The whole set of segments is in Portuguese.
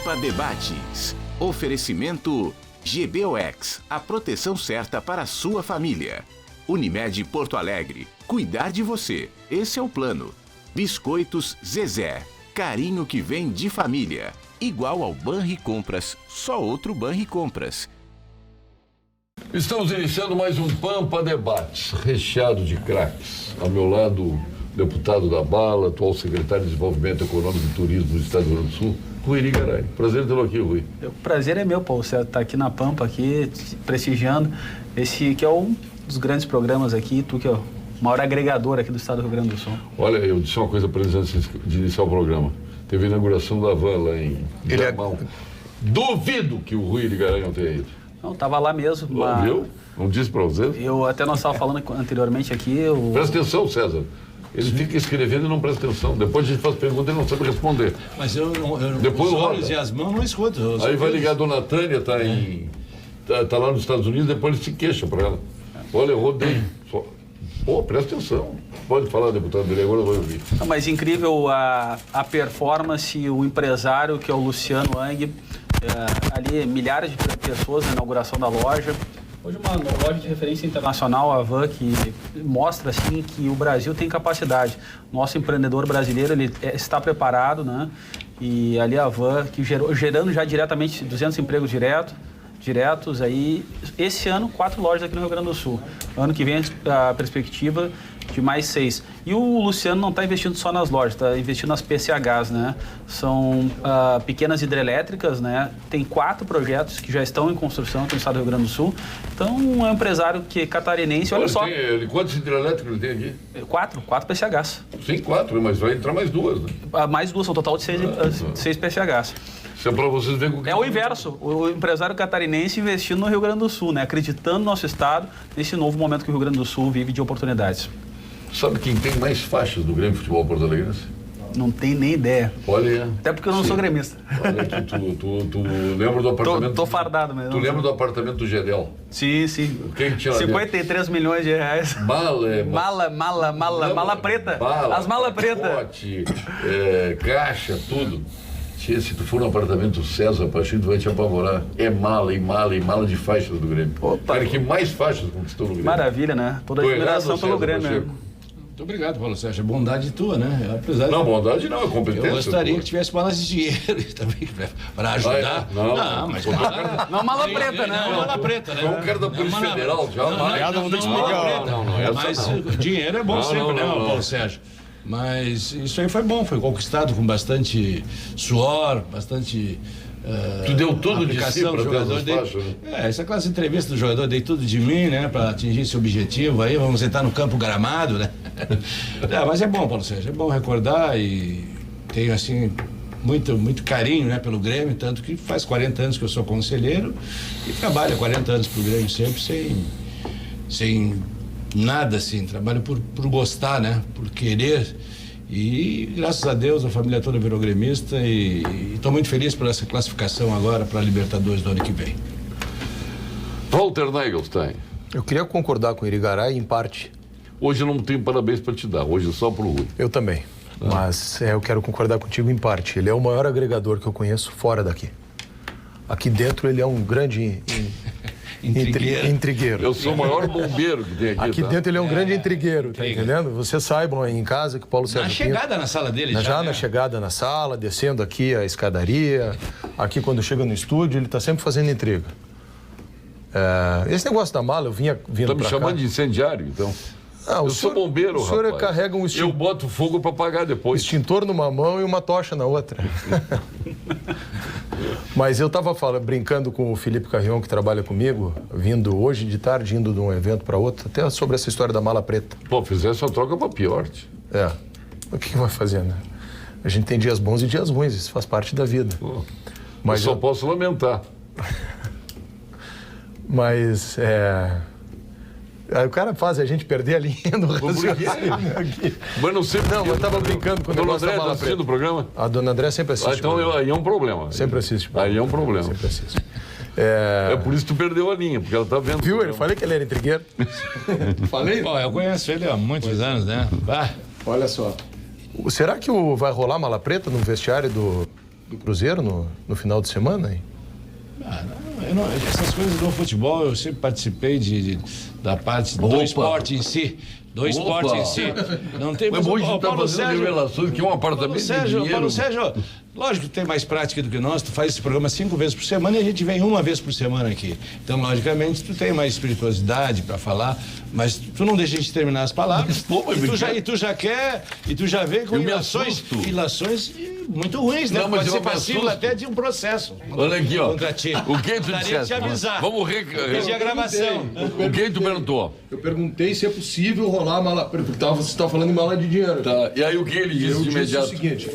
Pampa Debates. Oferecimento GBOX, a proteção certa para a sua família. Unimed Porto Alegre, cuidar de você, esse é o plano. Biscoitos Zezé, carinho que vem de família. Igual ao Banricompras, só outro Banricompras. Estamos iniciando mais um Pampa Debates, recheado de craques. Ao meu lado, deputado da Bala, atual secretário de Desenvolvimento Econômico e Turismo do Estado do Rio Grande do Sul, Rui Irigaray. Prazer tê-lo aqui, Rui. O prazer é meu, Paulo. Você está aqui na Pampa, aqui, prestigiando esse que é um dos grandes programas aqui, tu que é o maior agregador aqui do Estado do Rio Grande do Sul. Olha, eu disse uma coisa para eles antes de iniciar o programa. Teve a inauguração da van lá em Viamão. Duvido que o Rui Irigaray não tenha ido. Não, estava lá mesmo. Viu? Não disse para você? Até nós estávamos falando anteriormente aqui. Presta atenção, César. Ele fica escrevendo e não presta atenção. Depois a gente faz pergunta e não sabe responder. Mas eu Depois os olhos e as mãos não escuto. Aí vai ligar a dona Tânia, tá lá nos Estados Unidos, depois ele se queixa para ela. Olha, eu rodei. Presta atenção. Pode falar, deputado dele, agora eu vou ouvir. Mas incrível a performance, o empresário que é o Luciano Ang, ali milhares de pessoas na inauguração da loja. Hoje uma loja de referência internacional, a Van, que mostra assim que o Brasil tem capacidade. Nosso empreendedor brasileiro ele está preparado, né? E ali a Van, que gerando já diretamente 200 empregos diretos aí. Esse ano, 4 lojas aqui no Rio Grande do Sul. Ano que vem a perspectiva de mais 6. E o Luciano não está investindo só nas lojas, está investindo nas PCHs, né? São pequenas hidrelétricas, né? Tem 4 projetos que já estão em construção aqui no estado do Rio Grande do Sul. Então, é um empresário que é catarinense, olha só... Quantos hidrelétricos ele tem aqui? 4 PCHs. Sim, 4, mas vai entrar mais 2, né? Mais 2, são um total de 6 PCHs. Isso é para vocês verem o que... É o inverso, o empresário catarinense investindo no Rio Grande do Sul, né? Acreditando no nosso estado, nesse novo momento que o Rio Grande do Sul vive de oportunidades. Sabe quem tem mais faixas do Grêmio Futebol Porto Alegre? Não tem nem ideia. Olha... Até porque eu não sou gremista. Olha aqui, tu lembra do apartamento... Tô fardado mesmo. Tu lembra do apartamento do Gedel? Sim. Quem tinha 53 milhões de reais. Mala preta. As malas pretas. Pote, caixa, tudo. Se tu for no apartamento César Pacheco, tu vai te apavorar. É mala de faixas do Grêmio. Opa, cara, que mais faixas conquistou no Grêmio. Maravilha, né? Toda a admiração pelo Grêmio. Muito obrigado, Paulo Sérgio. Bondade tua, né? Apesar não, bondade não, é competência. Eu gostaria que tivesse mais de dinheiro também para ajudar. Não, mas... Não, mala preta, né? Não, mala preta, né? Foi um cara da Polícia Federal, já. Não, mas dinheiro é bom sempre, né, Paulo Sérgio? Mas isso aí foi bom, foi conquistado com bastante suor, bastante... Tu deu tudo de si para jogador. Essa classe de entrevista do jogador, dei tudo de mim, né? Para atingir esse objetivo aí, vamos entrar no campo gramado, né? Mas é bom, Paulo Sérgio, é bom recordar e tenho, assim, muito carinho, né, pelo Grêmio, tanto que faz 40 anos que eu sou conselheiro e trabalho há 40 anos pro Grêmio sempre sem nada assim, trabalho por gostar, né? Por querer. E graças a Deus a família toda virou gremista e estou muito feliz por essa classificação agora para a Libertadores do ano que vem. Walter Nagelstein. Eu queria concordar com o Irigaray em parte. Hoje eu não tenho parabéns para te dar, hoje é só pro Rui. Eu também, mas eu quero concordar contigo em parte. Ele é o maior agregador que eu conheço fora daqui. Aqui dentro ele é um grande... Intrigueiro. Eu sou o maior bombeiro que tem aqui. Aqui dentro ele é um grande intrigueiro, tá entendendo? Vocês saibam aí em casa que o Paulo Sérgio... Na chegada na sala dele já, na chegada na sala, descendo aqui a escadaria, aqui quando chega no estúdio, ele tá sempre fazendo intriga. Esse negócio da mala, eu vindo pra cá... Tá me chamando de incendiário, então? Eu sou bombeiro, rapaz. O senhor carrega um extintor... Eu boto fogo para apagar depois. Extintor numa mão e uma tocha na outra. Mas eu estava brincando com o Felipe Carrion, que trabalha comigo, vindo hoje de tarde, indo de um evento para outro, até sobre essa história da mala preta. Pô, fizesse uma troca para pior. O que vai fazer, né? A gente tem dias bons e dias ruins, isso faz parte da vida. Pô, mas eu só posso lamentar. Mas, o cara faz a gente perder a linha do raciocínio aqui. Mas não sei... Não, eu estava brincando com o negócio da mala preta. Assistindo o programa? A dona André sempre assiste. Então aí é um problema. Sempre assiste. Aí é um problema. Sempre assiste. É por isso que tu perdeu a linha, porque ela tá vendo... Viu? Eu falei que ele era intrigueiro. Falei? Bom, eu conheço ele há muitos anos, né? Olha só. Será que vai rolar mala preta no vestiário do Cruzeiro no final de semana, hein? Essas coisas do futebol, eu sempre participei da parte do esporte em si. Do esporte em si. Não tem mais. Hoje está fazendo revelações que um apartamento de dinheiro... Paulo Sérgio, lógico que tem mais prática do que nós, tu faz esse programa 5 vezes por semana e a gente vem 1 vez por semana aqui. Então, logicamente, tu tem mais espirituosidade para falar, mas tu não deixa a gente terminar as palavras. E tu já quer, e tu já vem com ilações muito ruins, né? Pode ser passivo até de um processo. Olha aqui, ó. Contra ti. O que tu disseste? Te avisar. Vamos a gravação. O que tu perguntou? Eu perguntei se é possível rolar mala... Porque você estava falando em mala de dinheiro. Tá. E aí o que ele disse de imediato? O seguinte...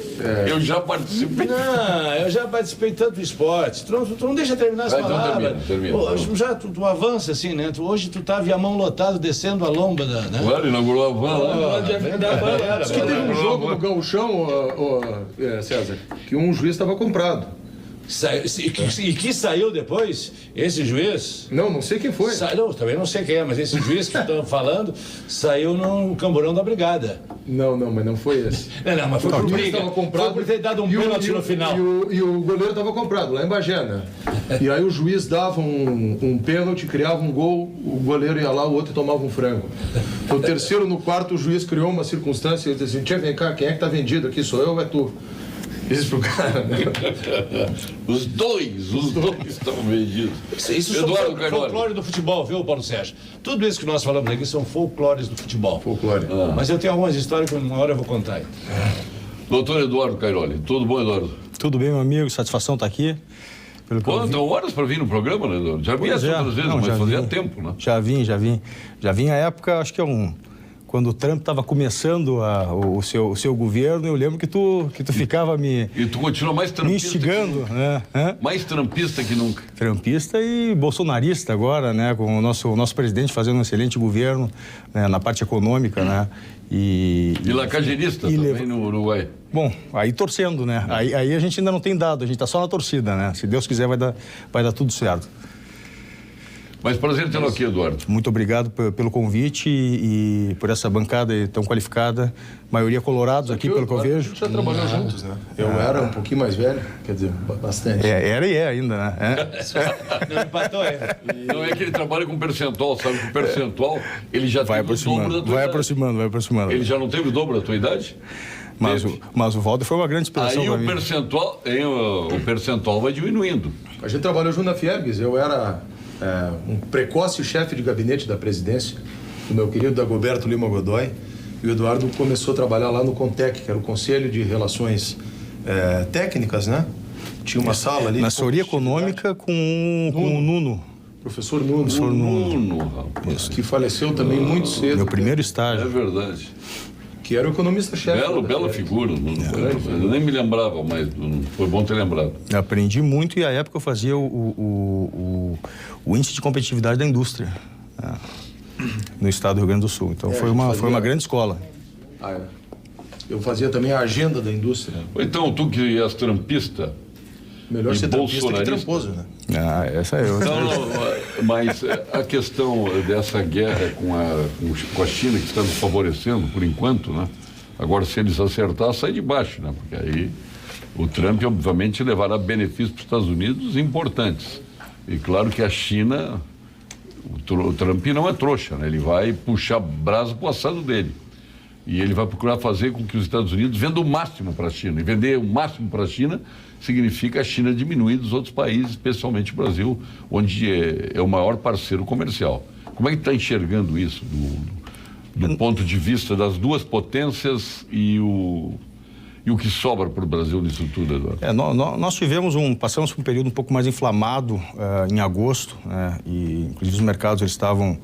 Eu já participei. Não, eu já participei tanto do esporte. Tu não deixa terminar as palavras. Então termina. Pô, tu avança assim, né? Hoje tu tava a mão lotada descendo a lomba da... Né? Claro, inaugurou a van lá. Diz que teve um jogo no Gauchão, César, que um juiz estava comprado. E que saiu depois, esse juiz... Não sei quem foi. Não, também não sei quem é, mas esse juiz que estão falando saiu no camburão da brigada. Não, mas não foi esse. Não, mas foi por briga. Foi por ter dado um pênalti no final. E o goleiro estava comprado, lá em Bagé, né? E aí o juiz dava um pênalti, criava um gol, o goleiro ia lá, o outro tomava um frango. No terceiro, no quarto, o juiz criou uma circunstância e disse assim, tia, vem cá, quem é que tá vendido aqui? Sou eu ou é tu? Isso pro cara, né? Os dois estão vendidos. Isso são folclore do futebol, viu, Paulo Sérgio? Tudo isso que nós falamos aqui são folclores do futebol. Folclore. Mas eu tenho algumas histórias que uma hora eu vou contar. Doutor Eduardo Cairoli, tudo bom, Eduardo? Tudo bem, meu amigo, satisfação estar aqui. Então, horas para vir no programa, né, Eduardo? Já vinha outras vezes, mas fazia tempo, né? Já vim à época, acho que quando o Trump estava começando o seu governo, eu lembro que tu ficava me... E tu continua mais trampista instigando, né? Mais trampista que nunca. Trampista e bolsonarista agora, né? Com o nosso presidente fazendo um excelente governo, né? Na parte econômica, né? E lacagerista também no Uruguai. Bom, aí torcendo, né? Aí a gente ainda não tem dado, a gente está só na torcida, né? Se Deus quiser vai dar tudo certo. Mas prazer tê-lo aqui, Eduardo. Muito obrigado pelo convite e por essa bancada tão qualificada. Maioria colorados aqui, pelo que eu vejo. A gente já trabalhou juntos, né? Eu era um pouquinho mais velho, quer dizer, bastante. Era e é ainda, né? Não empatou ainda. Não é que ele trabalha com percentual, sabe que o percentual, ele já vai teve o dobro da tua idade. Vai aproximando. Ele já não teve o dobro da tua idade? Mas o Valdo foi uma grande inspiração para mim. Aí o percentual vai diminuindo. A gente trabalhou junto na Fiergues, eu era... um precoce chefe de gabinete da presidência, do meu querido Dagoberto Lima Godoy, e o Eduardo começou a trabalhar lá no CONTEC, que era o Conselho de Relações Técnicas, né? Tinha uma sala ali... Na assessoria econômica com o Nuno. Professor Nuno. Professor Nuno, rapaz. Que faleceu também muito cedo. Meu primeiro estágio. É verdade. Que era o economista-chefe. Bela figura. Eu nem me lembrava, mas foi bom ter lembrado. Aprendi muito e à época eu fazia o índice de competitividade da indústria no estado do Rio Grande do Sul. Então foi uma grande escola. Eu fazia também a agenda da indústria. Então, tu que és trampista... Melhor ser trampista que tramposo, né? Essa é outra. Não, mas a questão dessa guerra com a China, que está nos favorecendo, por enquanto, né? Agora, se eles acertar, sai de baixo, né? Porque aí o Trump, obviamente, levará benefícios para os Estados Unidos importantes. E claro que a China, o Trump não é trouxa, né? Ele vai puxar brasa para o assado dele. E ele vai procurar fazer com que os Estados Unidos vendam o máximo para a China. E vender o máximo para a China significa a China diminuir dos outros países, especialmente o Brasil, onde é o maior parceiro comercial. Como é que está enxergando isso do ponto de vista das duas potências e o que sobra para o Brasil nisso tudo, Eduardo? Nós passamos por um período um pouco mais inflamado em agosto, e inclusive os mercados eles estavam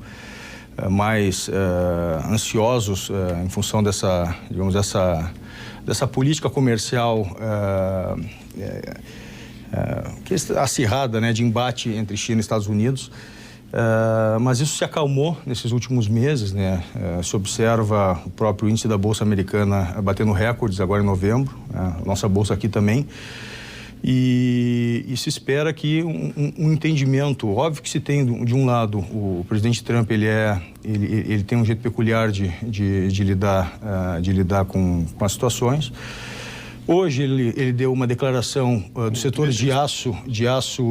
mais ansiosos em função dessa política comercial acirrada, né, de embate entre China e Estados Unidos. Mas isso se acalmou nesses últimos meses, né? Se observa o próprio índice da Bolsa Americana batendo recordes agora em novembro, a nossa Bolsa aqui também. E se espera que um entendimento, óbvio que se tem de um lado, o presidente Trump ele tem um jeito peculiar de lidar com as situações, Hoje ele deu uma declaração dos setores de aço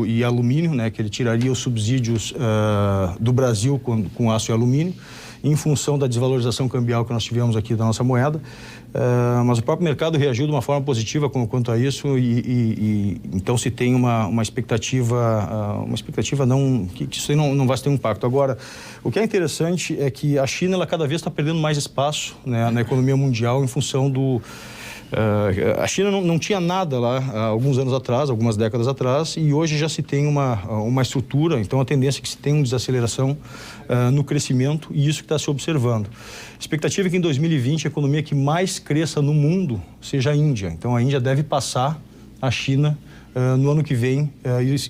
e alumínio, né, que ele tiraria os subsídios do Brasil com aço e alumínio, em função da desvalorização cambial que nós tivemos aqui da nossa moeda. Mas o próprio mercado reagiu de uma forma positiva quanto a isso e então se tem uma expectativa não que isso aí não vai ter um impacto. Agora, o que é interessante é que a China ela cada vez está perdendo mais espaço, né, na economia mundial em função do a China não tinha nada lá há alguns anos atrás, algumas décadas atrás, e hoje já se tem uma estrutura, então a tendência é que se tenha uma desaceleração no crescimento, e isso que está se observando. A expectativa é que em 2020 a economia que mais cresça no mundo seja a Índia. Então a Índia deve passar a China no ano que vem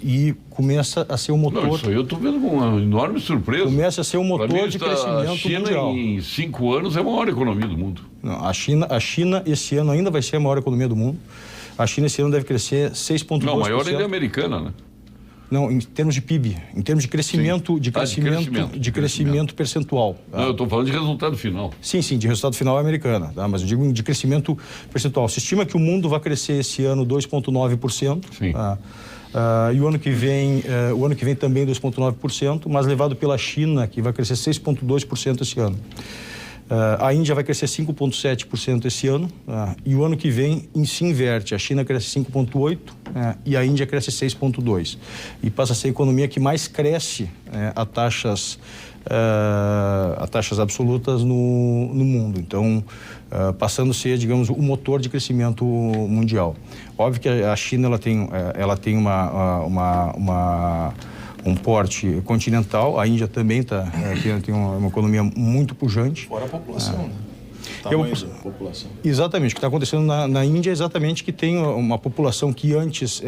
e começa a ser um motor... Não, isso aí eu estou vendo com uma enorme surpresa. Começa a ser um motor de crescimento a China, mundial. Em 5 anos, é a maior economia do mundo. Não, a China esse ano ainda vai ser a maior economia do mundo. A China esse ano deve crescer 6,2%. Não, maior ainda é americana, né? Não, em termos de PIB, em termos de crescimento, de crescimento percentual. Tá? Não, eu estou falando de resultado final. Sim, de resultado final é americana, tá? Mas eu digo de crescimento percentual. Se estima que o mundo vai crescer esse ano 2,9%. Sim. Tá? E o ano que vem também 2,9%, mas levado pela China, que vai crescer 6,2% esse ano. A Índia vai crescer 5,7% esse ano, e o ano que vem se inverte. A China cresce 5,8% e a Índia cresce 6,2%. E passa a ser a economia que mais cresce a taxas absolutas no mundo. Então, passando a ser, digamos, o motor de crescimento mundial. Óbvio que a China ela tem um porte continental, a Índia também tem uma economia muito pujante. Fora a população, né? Tamanho da população. Exatamente, o que está acontecendo na Índia é exatamente que tem uma população que antes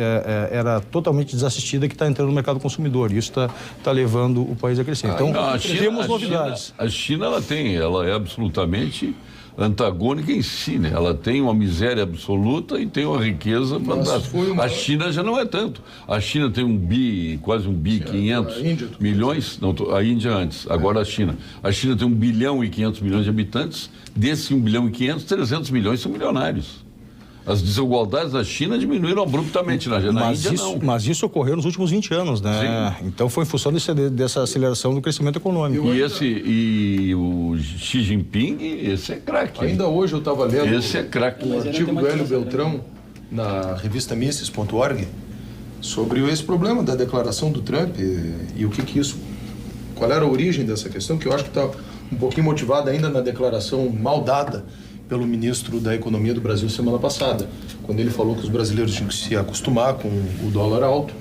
era totalmente desassistida, que está entrando no mercado consumidor, e isso está levando o país a crescer. Então, temos novidades. A China, ela é absolutamente antagônica em si, né? Ela tem uma miséria absoluta e tem uma riqueza fantástica. A China já não é tanto. A China tem quase 1 bi 500 milhões, não, a Índia antes, agora a China. A China tem 1 bilhão e 500 milhões de habitantes, desses 1 bilhão e 500, 300 milhões são milionários. As desigualdades da China diminuíram abruptamente, na Índia não. Mas isso ocorreu nos últimos 20 anos, né? Sim. Então foi em função dessa aceleração do crescimento econômico. E o Xi Jinping, esse é craque. Ainda hoje eu estava lendo um artigo do Hélio Beltrão na revista Mises.org sobre esse problema da declaração do Trump e o que isso... Qual era a origem dessa questão, que eu acho que está um pouquinho motivada ainda na declaração mal dada pelo ministro da Economia do Brasil semana passada, quando ele falou que os brasileiros tinham que se acostumar com o dólar alto.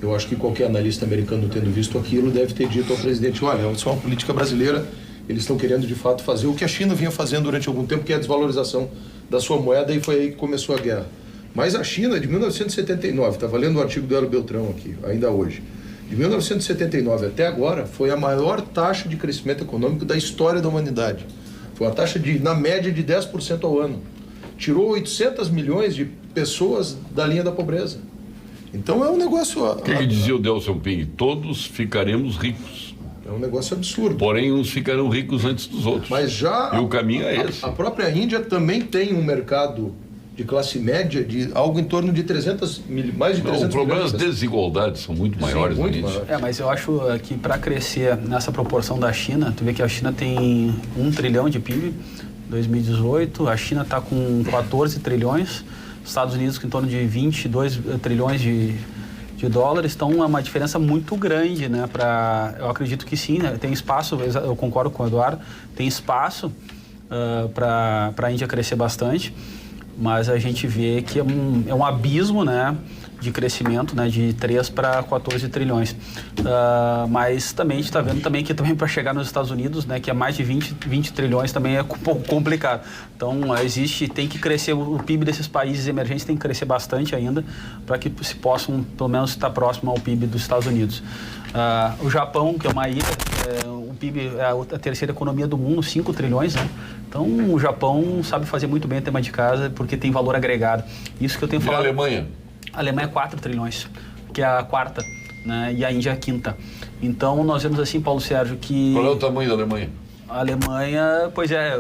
Eu acho que qualquer analista americano tendo visto aquilo deve ter dito ao presidente, olha, isso é uma política brasileira, eles estão querendo de fato fazer o que a China vinha fazendo durante algum tempo, que é a desvalorização da sua moeda, e foi aí que começou a guerra. Mas a China, de 1979, estava lendo o artigo do Hélio Beltrão aqui, ainda hoje, de 1979 até agora, foi a maior taxa de crescimento econômico da história da humanidade. Foi uma taxa na média de 10% ao ano. Tirou 800 milhões de pessoas da linha da pobreza. Então é um negócio... O que dizia o Deng Xiaoping? Todos ficaremos ricos. É um negócio absurdo. Porém, uns ficarão ricos antes dos outros. Mas já... E o caminho é esse. A própria Índia também tem um mercado de classe média de algo em torno de mais de 300 milhões. O problema é as desigualdades são muito maiores. Sim, muito maiores. Mas eu acho que para crescer nessa proporção da China, tu vê que a China tem 1 trilhão de PIB em 2018, a China está com 14 trilhões, os Estados Unidos com em torno de 22 trilhões de dólares, então é uma diferença muito grande, né? Eu acredito que sim, né? Tem espaço, eu concordo com o Eduardo, tem espaço para a Índia crescer bastante, mas a gente vê que é um abismo, né, de crescimento, né, de 3 para 14 trilhões. Mas também a gente está vendo também que também para chegar nos Estados Unidos, né, que é mais de 20 trilhões, também é um pouco complicado. Então, tem que crescer, o PIB desses países emergentes tem que crescer bastante ainda, para que se possam, pelo menos, estar próximo ao PIB dos Estados Unidos. O Japão, que é uma ilha, o PIB é a terceira economia do mundo, 5 trilhões, né? Então, o Japão sabe fazer muito bem o tema de casa, porque tem valor agregado. Isso que eu tenho falado. E a Alemanha? A Alemanha é 4 trilhões, que é a quarta, né? E a Índia é a quinta. Então, nós vemos assim, Paulo Sérgio, que... Qual é o tamanho da Alemanha? A Alemanha, pois é,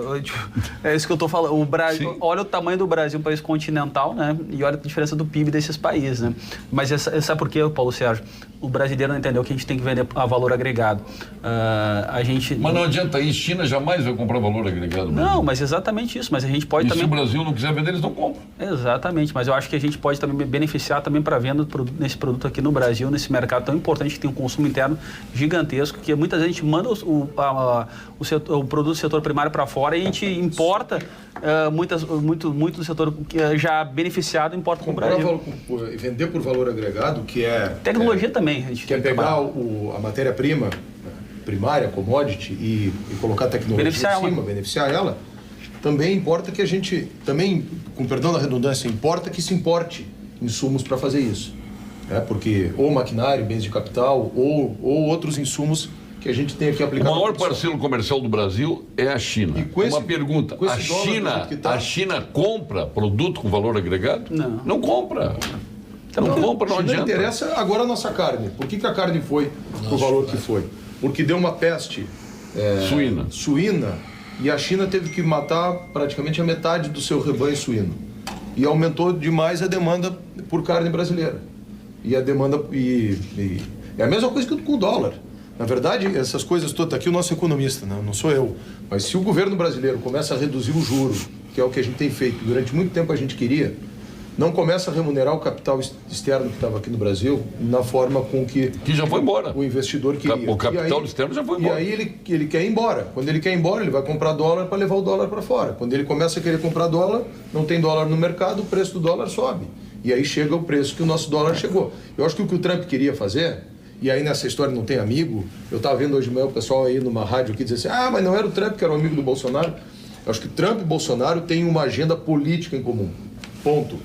é isso que eu estou falando. O Brasil, olha o tamanho do Brasil, um país continental, né? E olha a diferença do PIB desses países, né? Mas sabe por quê, Paulo Sérgio? O brasileiro não entendeu que a gente tem que vender a valor agregado. Mas não adianta aí, China jamais vai comprar valor agregado. Não, mas exatamente isso. Mas a gente pode também... se o Brasil não quiser vender, eles não compram. Exatamente, mas eu acho que a gente pode também beneficiar também para a venda nesse produto aqui no Brasil, nesse mercado tão importante que tem um consumo interno gigantesco, que muitas vezes a gente manda o produto do setor primário para fora e a gente importa muito do setor já beneficiado, importa para o Brasil. Vender por valor agregado, que é... Tecnologia também. A gente quer pegar a matéria-prima primária, commodity, e colocar tecnologia em cima, beneficiar ela, também importa que a gente, com perdão da redundância, importa que se importe insumos para fazer isso. Porque ou maquinário, bens de capital, ou outros insumos que a gente tem aqui aplicado. O maior parceiro comercial do Brasil é a China. Uma pergunta, a China compra produto com valor agregado? Não. Não compra. Não compra, não adianta. Não interessa agora a nossa carne. Por que a carne foi o valor que foi? Porque deu uma peste suína e a China teve que matar praticamente a metade do seu rebanho suíno. E aumentou demais a demanda por carne brasileira. E a demanda... é a mesma coisa que com o dólar. Na verdade, essas coisas todas... Aqui o nosso economista, não sou eu. Mas se o governo brasileiro começa a reduzir o juro, que é o que a gente tem feito, durante muito tempo a gente queria, não começa a remunerar o capital externo que estava aqui no Brasil na forma com que já foi embora. O investidor queria. O capital externo já foi embora. E aí ele quer ir embora. Quando ele quer ir embora, ele vai comprar dólar para levar o dólar para fora. Quando ele começa a querer comprar dólar, não tem dólar no mercado, o preço do dólar sobe. E aí chega o preço que o nosso dólar chegou. Eu acho que o Trump queria fazer, e aí nessa história não tem amigo, eu estava vendo hoje de manhã o pessoal aí numa rádio aqui dizer assim, mas não era o Trump que era o amigo do Bolsonaro. Eu acho que Trump e Bolsonaro têm uma agenda política em comum. Ponto.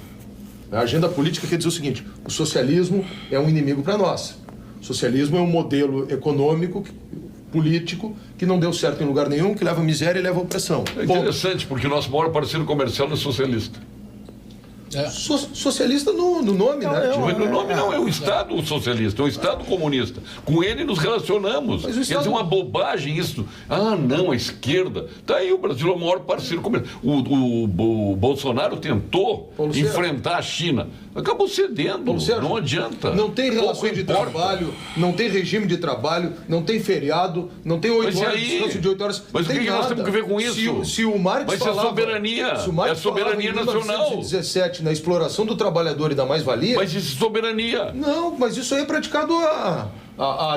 A agenda política quer dizer o seguinte, o socialismo é um inimigo para nós. O socialismo é um modelo econômico, político, que não deu certo em lugar nenhum, que leva miséria e leva opressão. É interessante, porque o nosso maior parceiro comercial é socialista. Socialista no nome, né? No nome não, é o Estado socialista, é o Estado comunista. Com ele nos relacionamos. Quer dizer, uma bobagem isso. Não, a esquerda. Tá aí, o Brasil é o maior parceiro comercial. O Bolsonaro tentou enfrentar a China. Acabou cedendo, não adianta. Não tem relações de trabalho, não tem regime de trabalho, não tem feriado, não tem 8 horas de descanso de 8 horas. Mas o que nós temos que ver com isso? Se o Marx falava... é soberania nacional. 1917, na exploração do trabalhador e da mais-valia... Mas isso é soberania. Não, mas isso aí é praticado a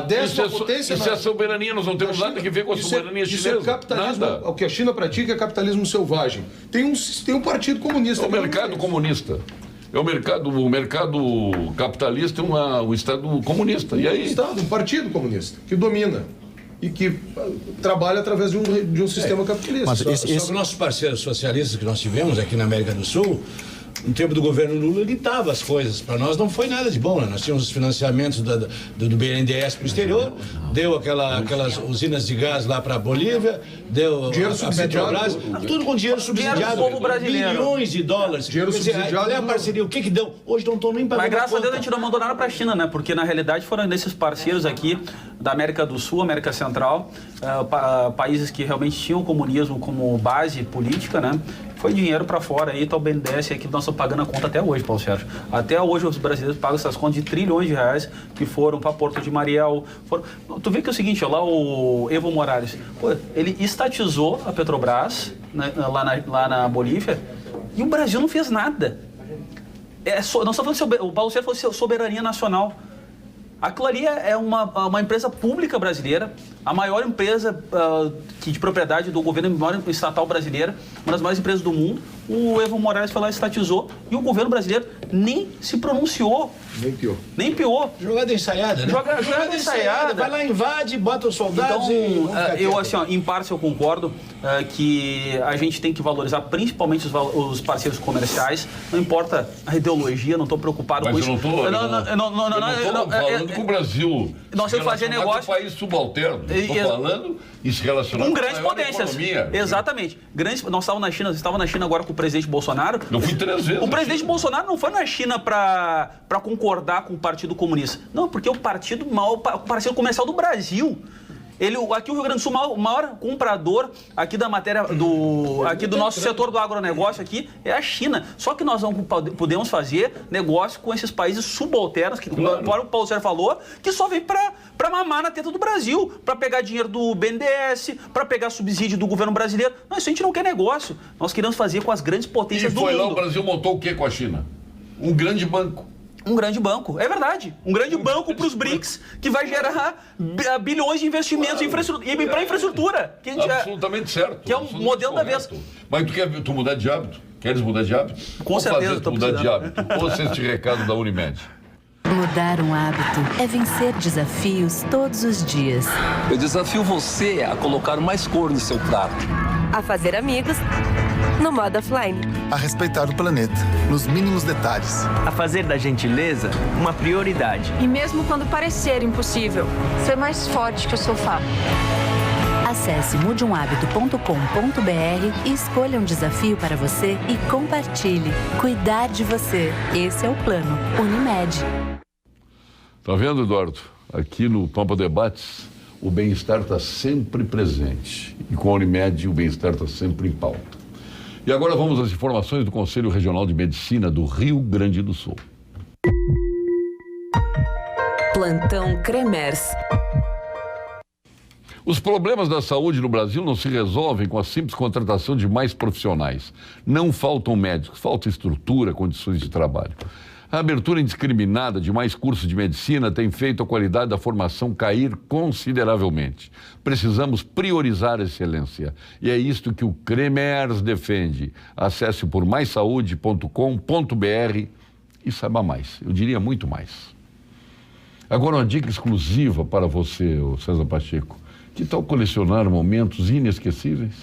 10ª potência... Isso é soberania, nós não temos nada que ver com a soberania chinesa. Isso é capitalismo, o que a China pratica é capitalismo selvagem. Tem um partido comunista... É o mercado comunista. O mercado capitalista é um Estado comunista. E aí? Um partido comunista que domina e que trabalha através de um sistema capitalista. Mas só que nossos parceiros socialistas que nós tivemos aqui na América do Sul, no tempo do governo Lula, ele dava as coisas. Para nós não foi nada de bom, né? Nós tínhamos os financiamentos do BNDES para o exterior, deu aquelas usinas de gás lá para a Bolívia, deu a Petrobras, tudo com dinheiro subsidiado, bilhões de dólares. Dinheiro subsidiado. Qual é a parceria? O que deu? Hoje não estão nem pagando. Mas graças a Deus a gente não mandou nada para a China, né? Porque na realidade foram desses parceiros aqui da América do Sul, América Central, países que realmente tinham o comunismo como base política, né? Foi dinheiro para fora aí, tá o BNDES aí que nós estamos pagando a conta até hoje, Paulo Sérgio. Até hoje os brasileiros pagam essas contas de trilhões de reais que foram para Porto de Mariel. Tu vê que é o seguinte, lá o Evo Morales, ele estatizou a Petrobras, né, lá na Bolívia, e o Brasil não fez nada. Nós estamos falando, o Paulo Sérgio falou soberania nacional. A Claria é uma empresa pública brasileira, a maior empresa de propriedade do governo, a maior estatal brasileira, uma das maiores empresas do mundo. O Evo Morales foi lá e estatizou e o governo brasileiro nem se pronunciou. Nem pior. Jogada ensaiada, né? Jogada ensaiada. Vai lá, invade, bota os soldados eu, assim, em parte eu concordo que a gente tem que valorizar principalmente os parceiros comerciais. Não importa a ideologia, não estou preocupado com isso. Mas eu não estou falando com o Brasil. Nós temos que fazer negócio. Um país subalterno. Estou falando e se relacionar com grandes potências. Economia. Exatamente. Nós estávamos na China agora com o presidente Bolsonaro. Eu fui 3 vezes. O presidente Bolsonaro não foi na China para concordar com o Partido Comunista. Não, porque o partido maior parceiro comercial do Brasil. Aqui o Rio Grande do Sul, o maior comprador aqui da matéria aqui do nosso setor do agronegócio aqui é a China. Só que nós não podemos fazer negócio com esses países subalternos, que agora o Paulo Sérgio falou, que só vem para mamar na teta do Brasil, para pegar dinheiro do BNDES, para pegar subsídio do governo brasileiro. Não, isso a gente não quer negócio. Nós queremos fazer com as grandes potências do mundo. E foi lá, o Brasil montou o que com a China? Um grande banco. Um grande banco, é verdade. Um grande banco para os BRICS, que vai gerar bilhões de investimentos para infraestrutura. Que absolutamente certo. Que é um modelo da vez. Mas tu quer mudar de hábito? Queres mudar de hábito? Com certeza. Fazer mudar de hábito. Ouça este recado da Unimed. Mudar um hábito é vencer desafios todos os dias. Eu desafio você a colocar mais cor no seu prato. A fazer amigos no modo offline. A respeitar o planeta, nos mínimos detalhes. A fazer da gentileza uma prioridade. E mesmo quando parecer impossível, ser mais forte que o sofá. Acesse mudeumhabito.com.br e escolha um desafio para você e compartilhe. Cuidar de você. Esse é o plano Unimed. Tá vendo, Eduardo? Aqui no Pampa Debates, o bem-estar está sempre presente. E com a Unimed, o bem-estar está sempre em pauta. E agora vamos às informações do Conselho Regional de Medicina do Rio Grande do Sul. Plantão Cremers. Os problemas da saúde no Brasil não se resolvem com a simples contratação de mais profissionais. Não faltam médicos, falta estrutura, condições de trabalho. A abertura indiscriminada de mais cursos de medicina tem feito a qualidade da formação cair consideravelmente. Precisamos priorizar a excelência. E é isto que o CREMERS defende. Acesse por maissaude.com.br e saiba mais. Eu diria muito mais. Agora uma dica exclusiva para você, César Pacheco. Que tal colecionar momentos inesquecíveis?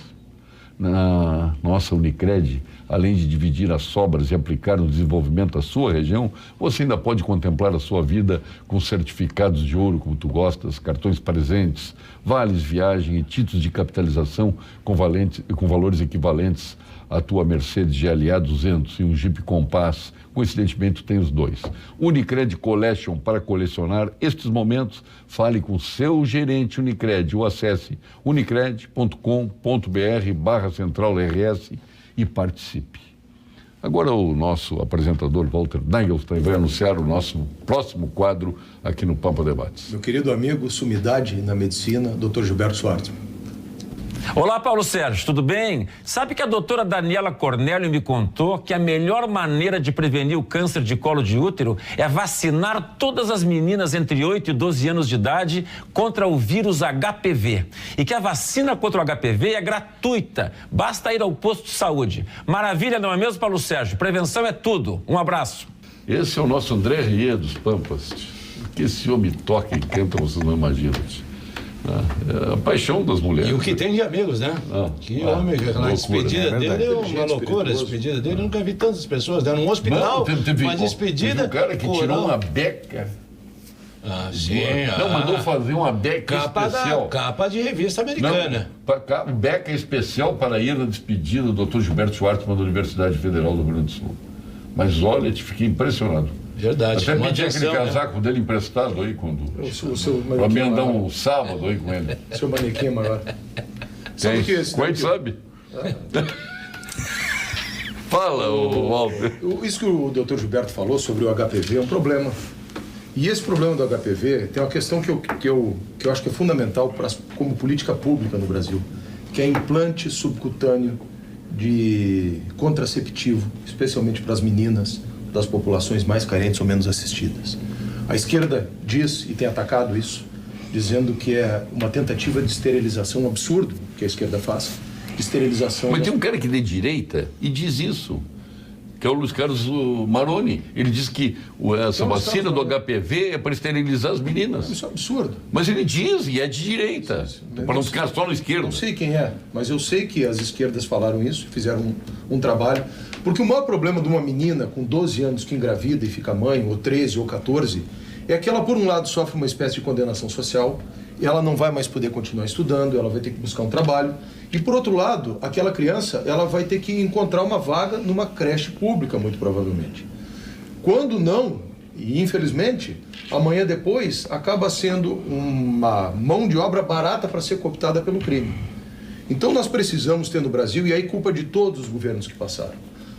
Na nossa Unicred, além de dividir as sobras e aplicar no desenvolvimento da sua região, você ainda pode contemplar a sua vida com certificados de ouro, como tu gostas, cartões presentes, vales viagem e títulos de capitalização com valores equivalentes à tua Mercedes GLA 200 e um Jeep Compass. Coincidentemente, tem os dois. Unicred Collection para colecionar estes momentos. Fale com seu gerente Unicred ou acesse unicred.com.br/central-RS e participe. Agora o nosso apresentador Walter Nagelstein vai anunciar o nosso próximo quadro aqui no Pampa Debates. Meu querido amigo, sumidade na medicina, Dr. Gilberto Schwartzman. Olá, Paulo Sérgio, tudo bem? Sabe que a doutora Daniela Cornélio me contou que a melhor maneira de prevenir o câncer de colo de útero é vacinar todas as meninas entre 8 e 12 anos de idade contra o vírus HPV. E que a vacina contra o HPV é gratuita, basta ir ao posto de saúde. Maravilha, não é mesmo, Paulo Sérgio? Prevenção é tudo. Um abraço. Esse é o nosso André Rie dos Pampas. Que esse homem toca e canta, vocês não imaginam. É a paixão das mulheres. E o que tem de amigos, né? Que homem, a despedida dele é uma loucura. A despedida dele, eu nunca vi tantas pessoas, né? Num hospital, uma despedida. Um cara que tirou uma beca. Sim. Não, mandou fazer uma beca especial. Capa de revista americana. Não, beca especial para ir na despedida do Dr. Gilberto Schwartzman da Universidade Federal do Rio Grande do Sul. Mas olha, te fiquei impressionado. Verdade. Até pedi aquele casaco dele emprestado aí quando. Pra me andar um sábado aí com ele. Seu manequim maior. Sabe o que é esse? Quem sabe? Fala, Walter. Isso que o doutor Gilberto falou sobre o HPV é um problema. E esse problema do HPV tem uma questão que eu acho que é fundamental como política pública no Brasil, que é implante subcutâneo de contraceptivo, especialmente para as meninas das populações mais carentes ou menos assistidas. A esquerda diz, e tem atacado isso, dizendo que é uma tentativa de esterilização, um absurdo que a esquerda faz, de esterilização... Mas tem um cara que é de direita e diz isso, que é o Luiz Carlos Maroni. Ele diz que essa vacina do HPV é para esterilizar as meninas. Isso é um absurdo. Mas ele diz, e é de direita, para não ficar só no esquerdo. Não sei quem é, mas eu sei que as esquerdas falaram isso, fizeram um trabalho. Porque o maior problema de uma menina com 12 anos que engravida e fica mãe, ou 13 ou 14, é que ela, por um lado, sofre uma espécie de condenação social, ela não vai mais poder continuar estudando, ela vai ter que buscar um trabalho. E, por outro lado, aquela criança, ela vai ter que encontrar uma vaga numa creche pública, muito provavelmente. Quando não, E, infelizmente, amanhã depois acaba sendo uma mão de obra barata para ser cooptada pelo crime. Então nós precisamos ter no Brasil, e aí culpa de todos os governos que passaram,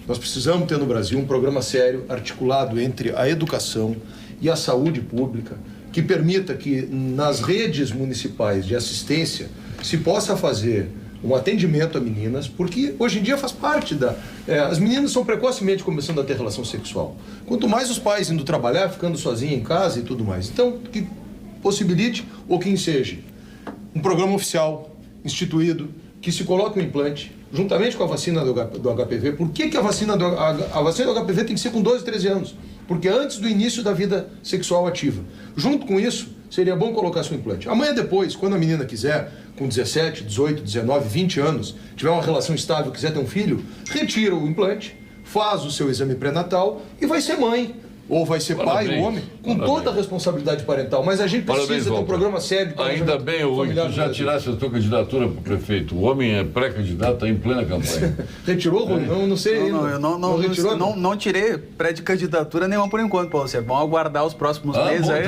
nós precisamos ter no Brasil um programa sério, articulado entre a educação e a saúde pública, que permita que nas redes municipais de assistência se possa fazer um atendimento a meninas, porque hoje em dia faz parte da... as meninas são precocemente começando a ter relação sexual. Quanto mais os pais indo trabalhar, ficando sozinhos em casa e tudo mais. Então, que possibilite ou que enseje um programa oficial, instituído, que se coloque um implante, juntamente com a vacina do HPV. Por que a vacina do HPV tem que ser com 12, 13 anos? Porque é antes do início da vida sexual ativa. Junto com isso, seria bom colocar seu implante. Amanhã depois, quando a menina quiser, com 17, 18, 19, 20 anos, tiver uma relação estável, quiser ter um filho, retira o implante, faz o seu exame pré-natal e vai ser mãe. Ou vai ser pai, o homem, com toda a responsabilidade parental. Mas a gente precisa ter um programa sério. Ainda bem, hoje, tu já tirasse a tua candidatura para o prefeito. O homem é pré-candidato, está em plena campanha. Retirou, Rui? Não sei. Não tirei pré-candidatura nenhuma por enquanto, Paulo Sérgio. Vamos aguardar os próximos meses aí.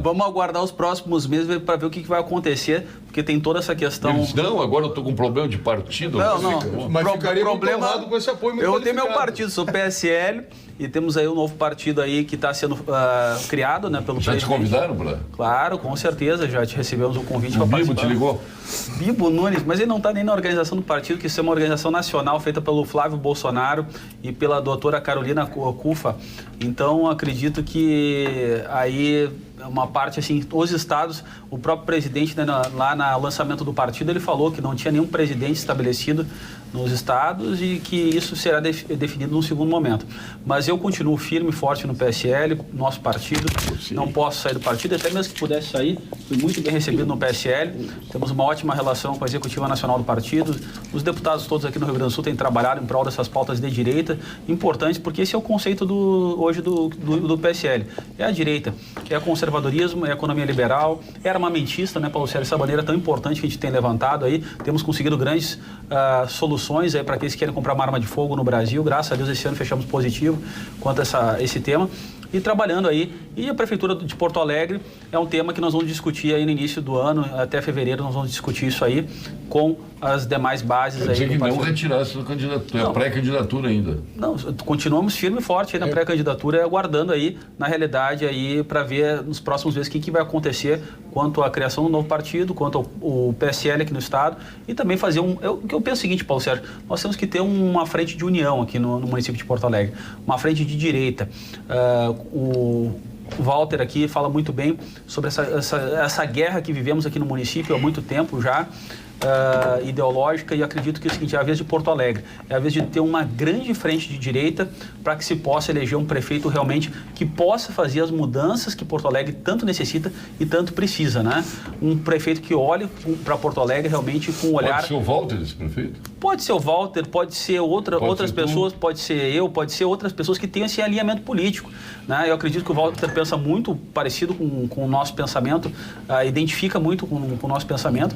Vamos aguardar os próximos meses para ver o que vai acontecer, porque tem toda essa questão. Não, agora eu estou com um problema de partido. Não. Mas ficaria problema com esse apoio muito Eu tenho meu partido, sou PSL. E temos aí um novo partido aí que está sendo criado, né, pelo presidente. Já te convidaram, Bruno? Claro, com certeza, já te recebemos um convite para participar. O Bibo te ligou? Bibo Nunes, mas ele não está nem na organização do partido, que isso é uma organização nacional feita pelo Flávio Bolsonaro e pela doutora Carolina Cufa. Então, acredito que aí uma parte, assim, os estados, o próprio presidente, né, lá no lançamento do partido, ele falou que não tinha nenhum presidente estabelecido nos estados e que isso será definido num segundo momento. Mas eu continuo firme e forte no PSL, nosso partido. Sim. Não posso sair do partido, até mesmo que pudesse sair. Fui muito bem recebido no PSL. Temos uma ótima relação com a Executiva Nacional do partido. Os deputados todos aqui no Rio Grande do Sul têm trabalhado em prol dessas pautas de direita, importantes, porque esse é o conceito hoje do PSL. É a direita, é conservadorismo, é economia liberal, é armamentista, né, Paulo Sérgio? Essa bandeira tão importante que a gente tem levantado aí. Temos conseguido grandes soluções aí para aqueles que querem comprar uma arma de fogo no Brasil. Graças a Deus, esse ano fechamos positivo quanto a esse tema. E trabalhando aí. E a Prefeitura de Porto Alegre é um tema que nós vamos discutir aí no início do ano, até fevereiro nós vamos discutir isso aí com as demais bases aí. Quer dizer que não retirasse a pré-candidatura ainda. Não, continuamos firme e forte aí na pré-candidatura, aguardando aí, na realidade, aí para ver nos próximos meses o que vai acontecer quanto à criação do novo partido, quanto ao PSL aqui no estado e também fazer eu penso o seguinte, Paulo Sérgio, nós temos que ter uma frente de união aqui no município de Porto Alegre, uma frente de direita. O Walter aqui fala muito bem sobre essa guerra que vivemos aqui no município há muito tempo já, ideológica, e acredito que é o seguinte, é a vez de Porto Alegre, é a vez de ter uma grande frente de direita para que se possa eleger um prefeito realmente que possa fazer as mudanças que Porto Alegre tanto necessita e tanto precisa, né? Um prefeito que olhe para Porto Alegre realmente com um olhar... Pode ser o Walter esse prefeito? Pode ser o Walter, pode ser outras pessoas, pode ser eu, pode ser outras pessoas que tenham esse alinhamento político, né? Eu acredito que o Walter pensa muito parecido com o nosso pensamento, identifica muito com o nosso pensamento,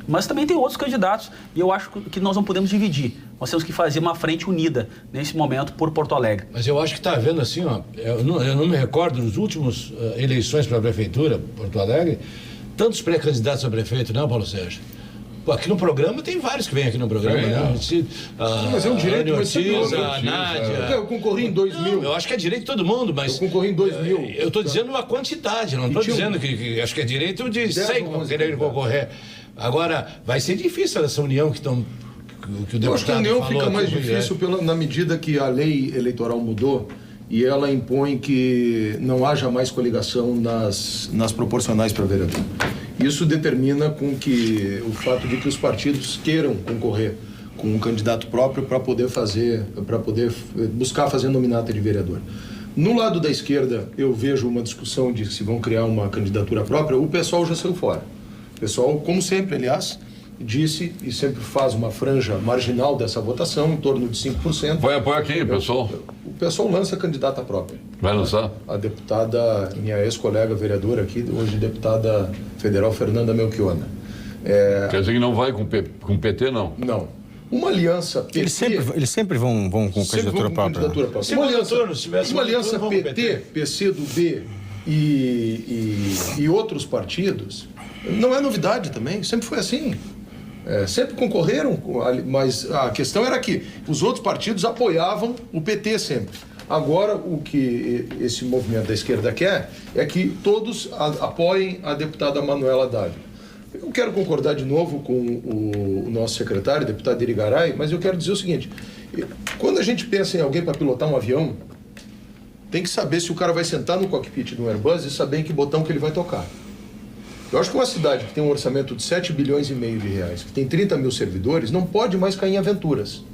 mas também tem outros candidatos e eu acho que nós não podemos dividir. Nós temos que fazer uma frente unida nesse momento por Porto Alegre. Mas eu acho que está havendo assim, ó, eu não me recordo dos últimos eleições para a Prefeitura, Porto Alegre, tantos pré-candidatos a prefeito, não, Paulo Sérgio? Pô, aqui no programa tem vários que vêm aqui no programa, né? Mas é um direito, a Nádia. Eu concorri em 2000. Eu acho que é direito de todo mundo, mas... Eu concorri em 2000. Eu estou dizendo a quantidade, não estou dizendo que acho que é direito de 100 quererem concorrer. Agora, vai ser difícil essa união que o deputado Eu acho que a união fica mais difícil na medida que a lei eleitoral mudou e ela impõe que não haja mais coligação nas proporcionais para vereador. Isso determina com que o fato de que os partidos queiram concorrer com um candidato próprio para poder buscar fazer nominata de vereador. No lado da esquerda, eu vejo uma discussão de se vão criar uma candidatura própria, o pessoal já saiu fora. O pessoal, como sempre, aliás, disse e sempre faz uma franja marginal dessa votação, em torno de 5%. Vai apoiar quem, pessoal? O pessoal lança candidata própria. Vai lançar? A deputada, minha ex-colega vereadora aqui, hoje deputada federal, Fernanda Melchiona. Quer dizer que não vai com o PT, não? Não. Uma aliança PT... Eles sempre vão com candidatura própria. Uma aliança PT, PCdoB e outros partidos, não é novidade também, sempre foi assim. Sempre concorreram, mas a questão era que os outros partidos apoiavam o PT sempre. Agora, o que esse movimento da esquerda quer é que todos apoiem a deputada Manuela Dávila. Eu quero concordar de novo com o nosso secretário, deputado Irigaray, mas eu quero dizer o seguinte: quando a gente pensa em alguém para pilotar um avião, tem que saber se o cara vai sentar no cockpit de um Airbus e saber em que botão que ele vai tocar. Eu acho que uma cidade que tem um orçamento de 7,5 bilhões de reais, que tem 30 mil servidores, não pode mais cair em aventuras.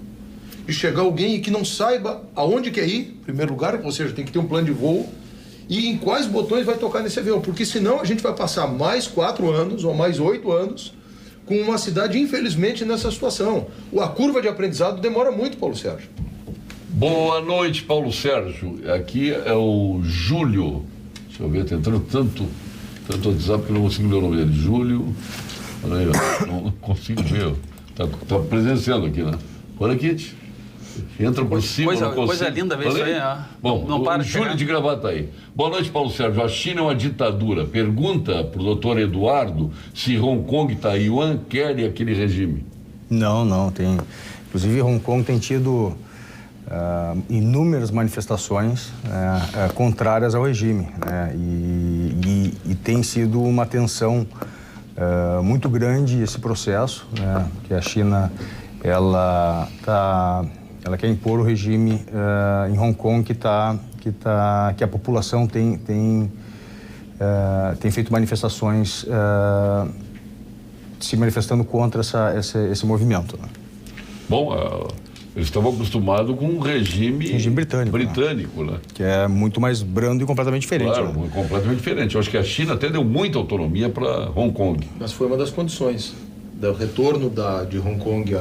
De chegar alguém que não saiba aonde quer ir, em primeiro lugar, ou seja, tem que ter um plano de voo, e em quais botões vai tocar nesse avião, porque senão a gente vai passar mais 4 anos ou mais 8 anos com uma cidade, infelizmente, nessa situação. A curva de aprendizado demora muito, Paulo Sérgio. Boa noite, Paulo Sérgio. Aqui é o Júlio. Deixa eu ver, tá entrando tanto WhatsApp que eu não consigo ver o nome dele. Júlio. Olha aí, ó. Não consigo ver. Tá presenciando aqui, né? Olha aqui. Entra por cima, coisa linda ver isso aí. Bom, não para o Júlio de Gravataí. Boa noite, Paulo Sérgio. A China é uma ditadura. Pergunta para o doutor Eduardo se Hong Kong e Taiwan querem aquele regime. Não. Tem. Inclusive, Hong Kong tem tido inúmeras manifestações contrárias ao regime, né? E tem sido uma tensão muito grande esse processo, né? Que a China ela quer impor o regime em Hong Kong que a população tem feito manifestações se manifestando contra esse movimento, né? Bom, eles estavam acostumados com um regime britânico, né? Que é muito mais brando e completamente diferente. Claro, né? Completamente diferente. Eu acho que a China até deu muita autonomia para Hong Kong. Mas foi uma das condições do retorno de Hong Kong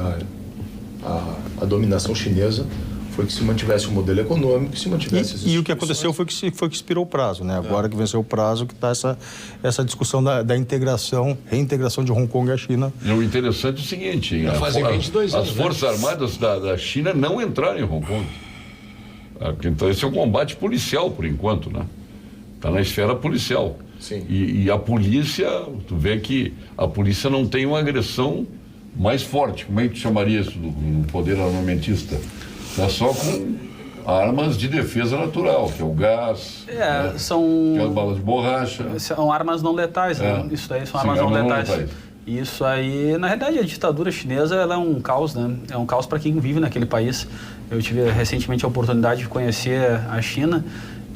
à dominação chinesa, foi que se mantivesse o modelo econômico, que se mantivesse... E o que aconteceu foi que expirou o prazo, né? Agora que venceu o prazo, que está essa discussão da reintegração de Hong Kong à China. E o interessante é o seguinte, as Forças Armadas da China não entraram em Hong Kong. Então esse é um combate policial, por enquanto, né? Está na esfera policial. Sim. E a polícia, tu vê que a polícia não tem uma agressão mais forte. Como é que tu chamaria isso do poder armamentista? Está só com armas de defesa natural, que é o gás, que é as balas de borracha. São armas não letais, né? Isso daí são armas não letais. Isso aí, na realidade, a ditadura chinesa ela é um caos, né? É um caos para quem vive naquele país. Eu tive recentemente a oportunidade de conhecer a China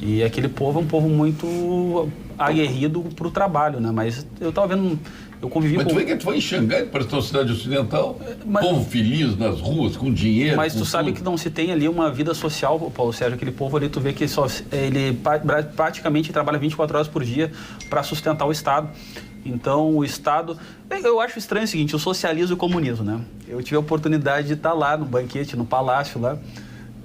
e aquele povo é um povo muito aguerrido para o trabalho, né? Mas eu estava vendo... Eu convivi mas tu vê que tu foi em Xangai, parece uma cidade ocidental, povo feliz nas ruas, com dinheiro. Mas tu sabe que não se tem ali uma vida social, Paulo Sérgio, aquele povo ali, tu vê que ele praticamente trabalha 24 horas por dia para sustentar o Estado. Então, o Estado... Eu acho estranho o seguinte, o socialismo e o comunismo, né? Eu tive a oportunidade de estar lá no banquete, no palácio lá,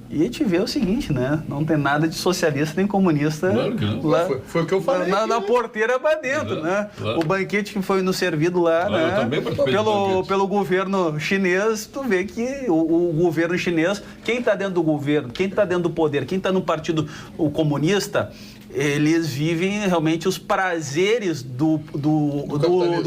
e a gente vê o seguinte, né? Não tem nada de socialista nem comunista. Claro que não. Lá, foi o que eu falei. Na porteira para dentro, né? Claro. O banquete que foi nos servido lá, né? Eu também pelo governo chinês, tu vê que o governo chinês, quem está dentro do governo, quem está dentro do poder, quem está no partido comunista, eles vivem realmente os prazeres do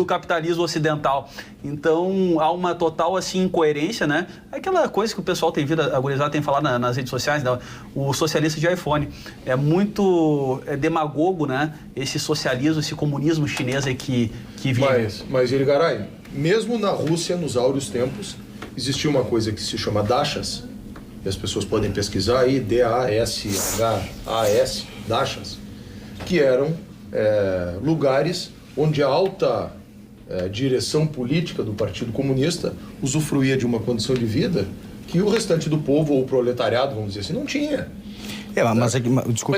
capitalismo ocidental. Então, há uma total, assim, incoerência, né? Aquela coisa que o pessoal tem vindo, a gurizada tem falado nas redes sociais, né? O socialista de iPhone. É muito demagogo, né? Esse socialismo, esse comunismo chinês aí que vive. Mas Irigaray, mesmo na Rússia, nos áureos tempos, existia uma coisa que se chama dachas, e as pessoas podem pesquisar aí, D-A-S-H-A-S, dachas, que eram lugares onde a alta direção política do Partido Comunista usufruía de uma condição de vida que o restante do povo, ou o proletariado, vamos dizer assim, não tinha. Mas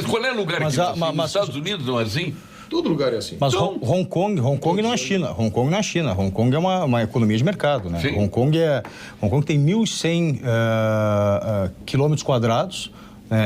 qual é o lugar aqui? Nos Estados Unidos não é assim? Todo lugar é assim. Mas então, Hong Kong não é China. Hong Kong não é China. Hong Kong é uma economia de mercado, né? Hong Kong tem 1.100 quilômetros quadrados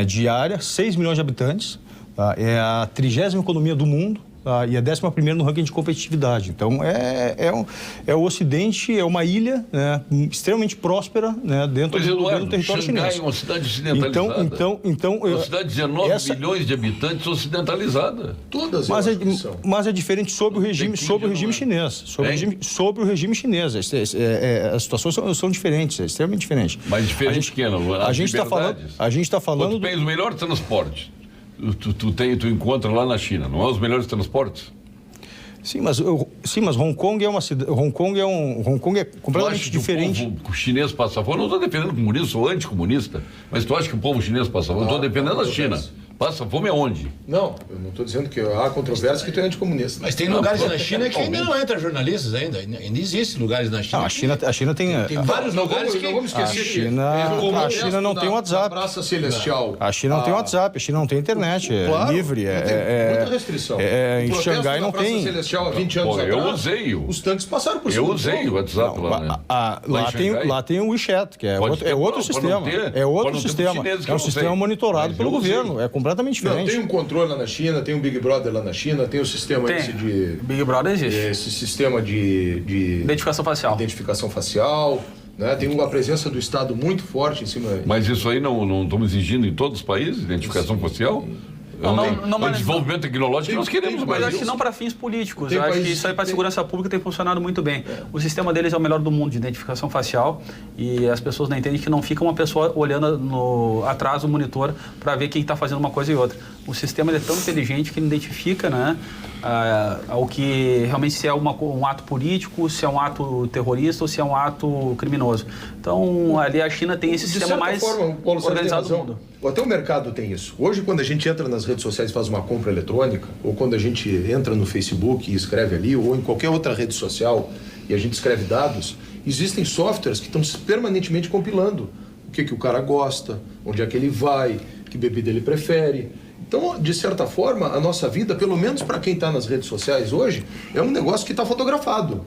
de área, 6 milhões de habitantes. Tá? É a 30ª economia do mundo. e é 11ª no ranking de competitividade. Então, é o Ocidente, é uma ilha, né, extremamente próspera, né, dentro do território Xangai chinês. É uma cidade ocidentalizada. Então, uma cidade de 19 milhões de habitantes ocidentalizada. Todas mas é diferente sobre o regime chinês. Sobre o regime chinês. As situações são diferentes, é extremamente diferente. Mas diferente que a gente está falando tu tens o melhor transporte. Tu encontra lá na China, não é os melhores transportes? Sim, mas Hong Kong é uma cidade. Hong Kong é completamente diferente. O povo chinês passa fome. Não estou defendendo o comunismo, sou anticomunista. Mas tu acha que o povo chinês passa fome? Estou defendendo a China. Passa fome aonde? Não, eu não estou dizendo que há controvérsia que tu é anticomunista. Mas tem lugares na China que ainda não entram jornalistas ainda. Ainda existem lugares na China. A China tem vários lugares que... Não vamos esquecer a China não tem WhatsApp. Praça Celestial. A China não tem WhatsApp, a China não tem internet, é livre. Tem muita restrição. Em Xangai não tem. Praça Celestial há 20 anos atrás. Eu usei. Os tanques passaram por cima. Eu usei o WhatsApp lá. Lá tem o WeChat, que é outro sistema. É outro sistema. É um sistema monitorado pelo governo. É completamente diferente. Tem um controle lá na China, tem um Big Brother lá na China, tem o sistema de... Big Brother existe. Esse sistema de identificação facial, né? Tem uma presença do Estado muito forte em cima... Mas isso aí não estamos exigindo em todos os países, identificação facial? O desenvolvimento tecnológico que nós queremos, mas eu acho que não para fins políticos. Eu acho que isso aí para a segurança pública tem funcionado muito bem. O sistema deles é o melhor do mundo de identificação facial e as pessoas não entendem que não fica uma pessoa olhando atrás do monitor para ver quem está fazendo uma coisa e outra. O sistema é tão inteligente que ele identifica, né, o que realmente se é um ato político, se é um ato terrorista ou se é um ato criminoso. Então, ali a China tem esse sistema mais organizado do mundo. Até o mercado tem isso. Hoje, quando a gente entra nas redes sociais e faz uma compra eletrônica, ou quando a gente entra no Facebook e escreve ali, ou em qualquer outra rede social e a gente escreve dados, existem softwares que estão permanentemente compilando o que o cara gosta, onde é que ele vai, que bebida ele prefere. Então, de certa forma, a nossa vida, pelo menos para quem está nas redes sociais hoje, é um negócio que está fotografado.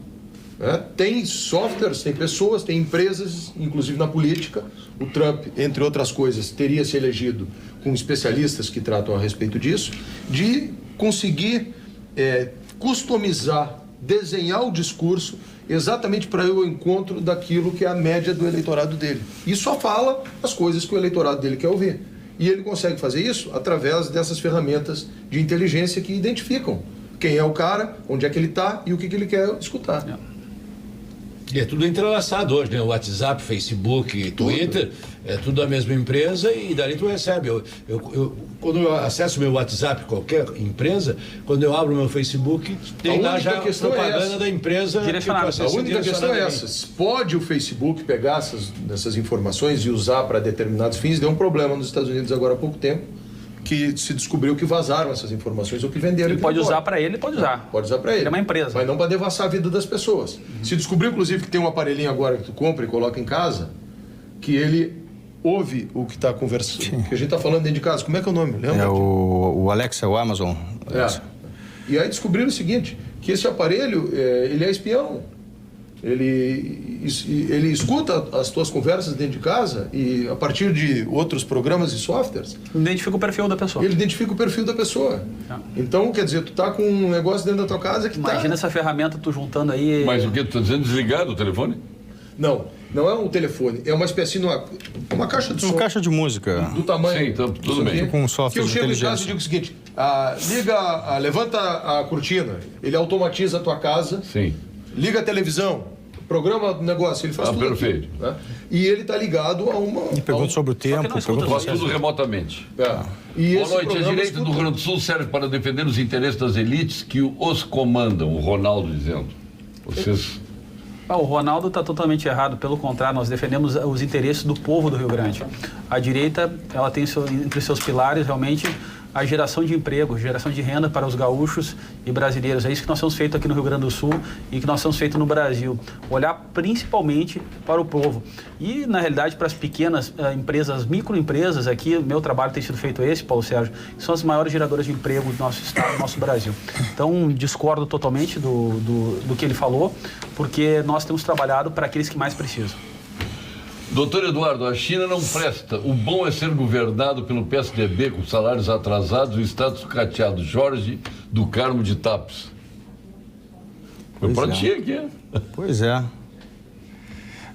Tem softwares, tem pessoas, tem empresas, inclusive na política. O Trump, entre outras coisas, teria se elegido com especialistas que tratam a respeito disso, de conseguir customizar, desenhar o discurso exatamente para ir ao encontro daquilo que é a média do eleitorado dele. E só fala as coisas que o eleitorado dele quer ouvir. E ele consegue fazer isso através dessas ferramentas de inteligência que identificam quem é o cara, onde é que ele está e o que ele quer escutar. E é tudo entrelaçado hoje, né? O WhatsApp, Facebook, Twitter, é tudo a mesma empresa e dali tu recebe. Quando eu acesso meu WhatsApp, qualquer empresa, quando eu abro meu Facebook, tem lá já a propaganda da empresa. A única questão é essa. Pode o Facebook pegar essas informações e usar para determinados fins? Deu um problema nos Estados Unidos agora há pouco tempo, que se descobriu que vazaram essas informações ou que venderam. Ele pode usar para ele, pode usar. Pode usar para ele. Ele é uma empresa. Mas não para devassar a vida das pessoas. Se descobriu, inclusive, que tem um aparelhinho agora que tu compra e coloca em casa, que ele ouve o que está conversando, que a gente está falando dentro de casa. Como é que é o nome? Lembra? É o Alexa, o Amazon. E aí descobriram o seguinte, que esse aparelho, ele é espião. Ele escuta as tuas conversas dentro de casa e a partir de outros programas e softwares... Identifica o perfil da pessoa. Ele identifica o perfil da pessoa. Então, quer dizer, tu tá com um negócio dentro da tua casa que Imagina essa ferramenta tu juntando aí... Mas o que? Tu tá dizendo desligado o telefone? Não é um telefone, é uma espécie de uma caixa de som. Uma caixa de música. Do tamanho... Sim, então, tudo bem. Com um software que eu chego em casa e digo o seguinte, levanta a cortina, ele automatiza a tua casa... Sim. Liga a televisão, programa do negócio, ele faz tudo. Perfeito. Né? E ele está ligado a uma... E pergunta sobre o tempo, faz tudo remotamente. E boa noite. A direita do Rio Grande do Sul serve para defender os interesses das elites que os comandam, o Ronaldo dizendo. Vocês... O Ronaldo está totalmente errado, pelo contrário, nós defendemos os interesses do povo do Rio Grande. A direita, ela tem entre seus pilares realmente a geração de emprego, geração de renda para os gaúchos e brasileiros. É isso que nós temos feito aqui no Rio Grande do Sul e que nós temos feito no Brasil. Olhar principalmente para o povo. E, na realidade, para as pequenas empresas, microempresas aqui, o meu trabalho tem sido feito esse, Paulo Sérgio, que são as maiores geradoras de emprego do nosso estado, do nosso Brasil. Então, discordo totalmente do que ele falou, porque nós temos trabalhado para aqueles que mais precisam. Doutor Eduardo, a China não presta. O bom é ser governado pelo PSDB com salários atrasados e Estado sucateado. Jorge do Carmo de Tapes. Foi pra ti aqui. Pois é.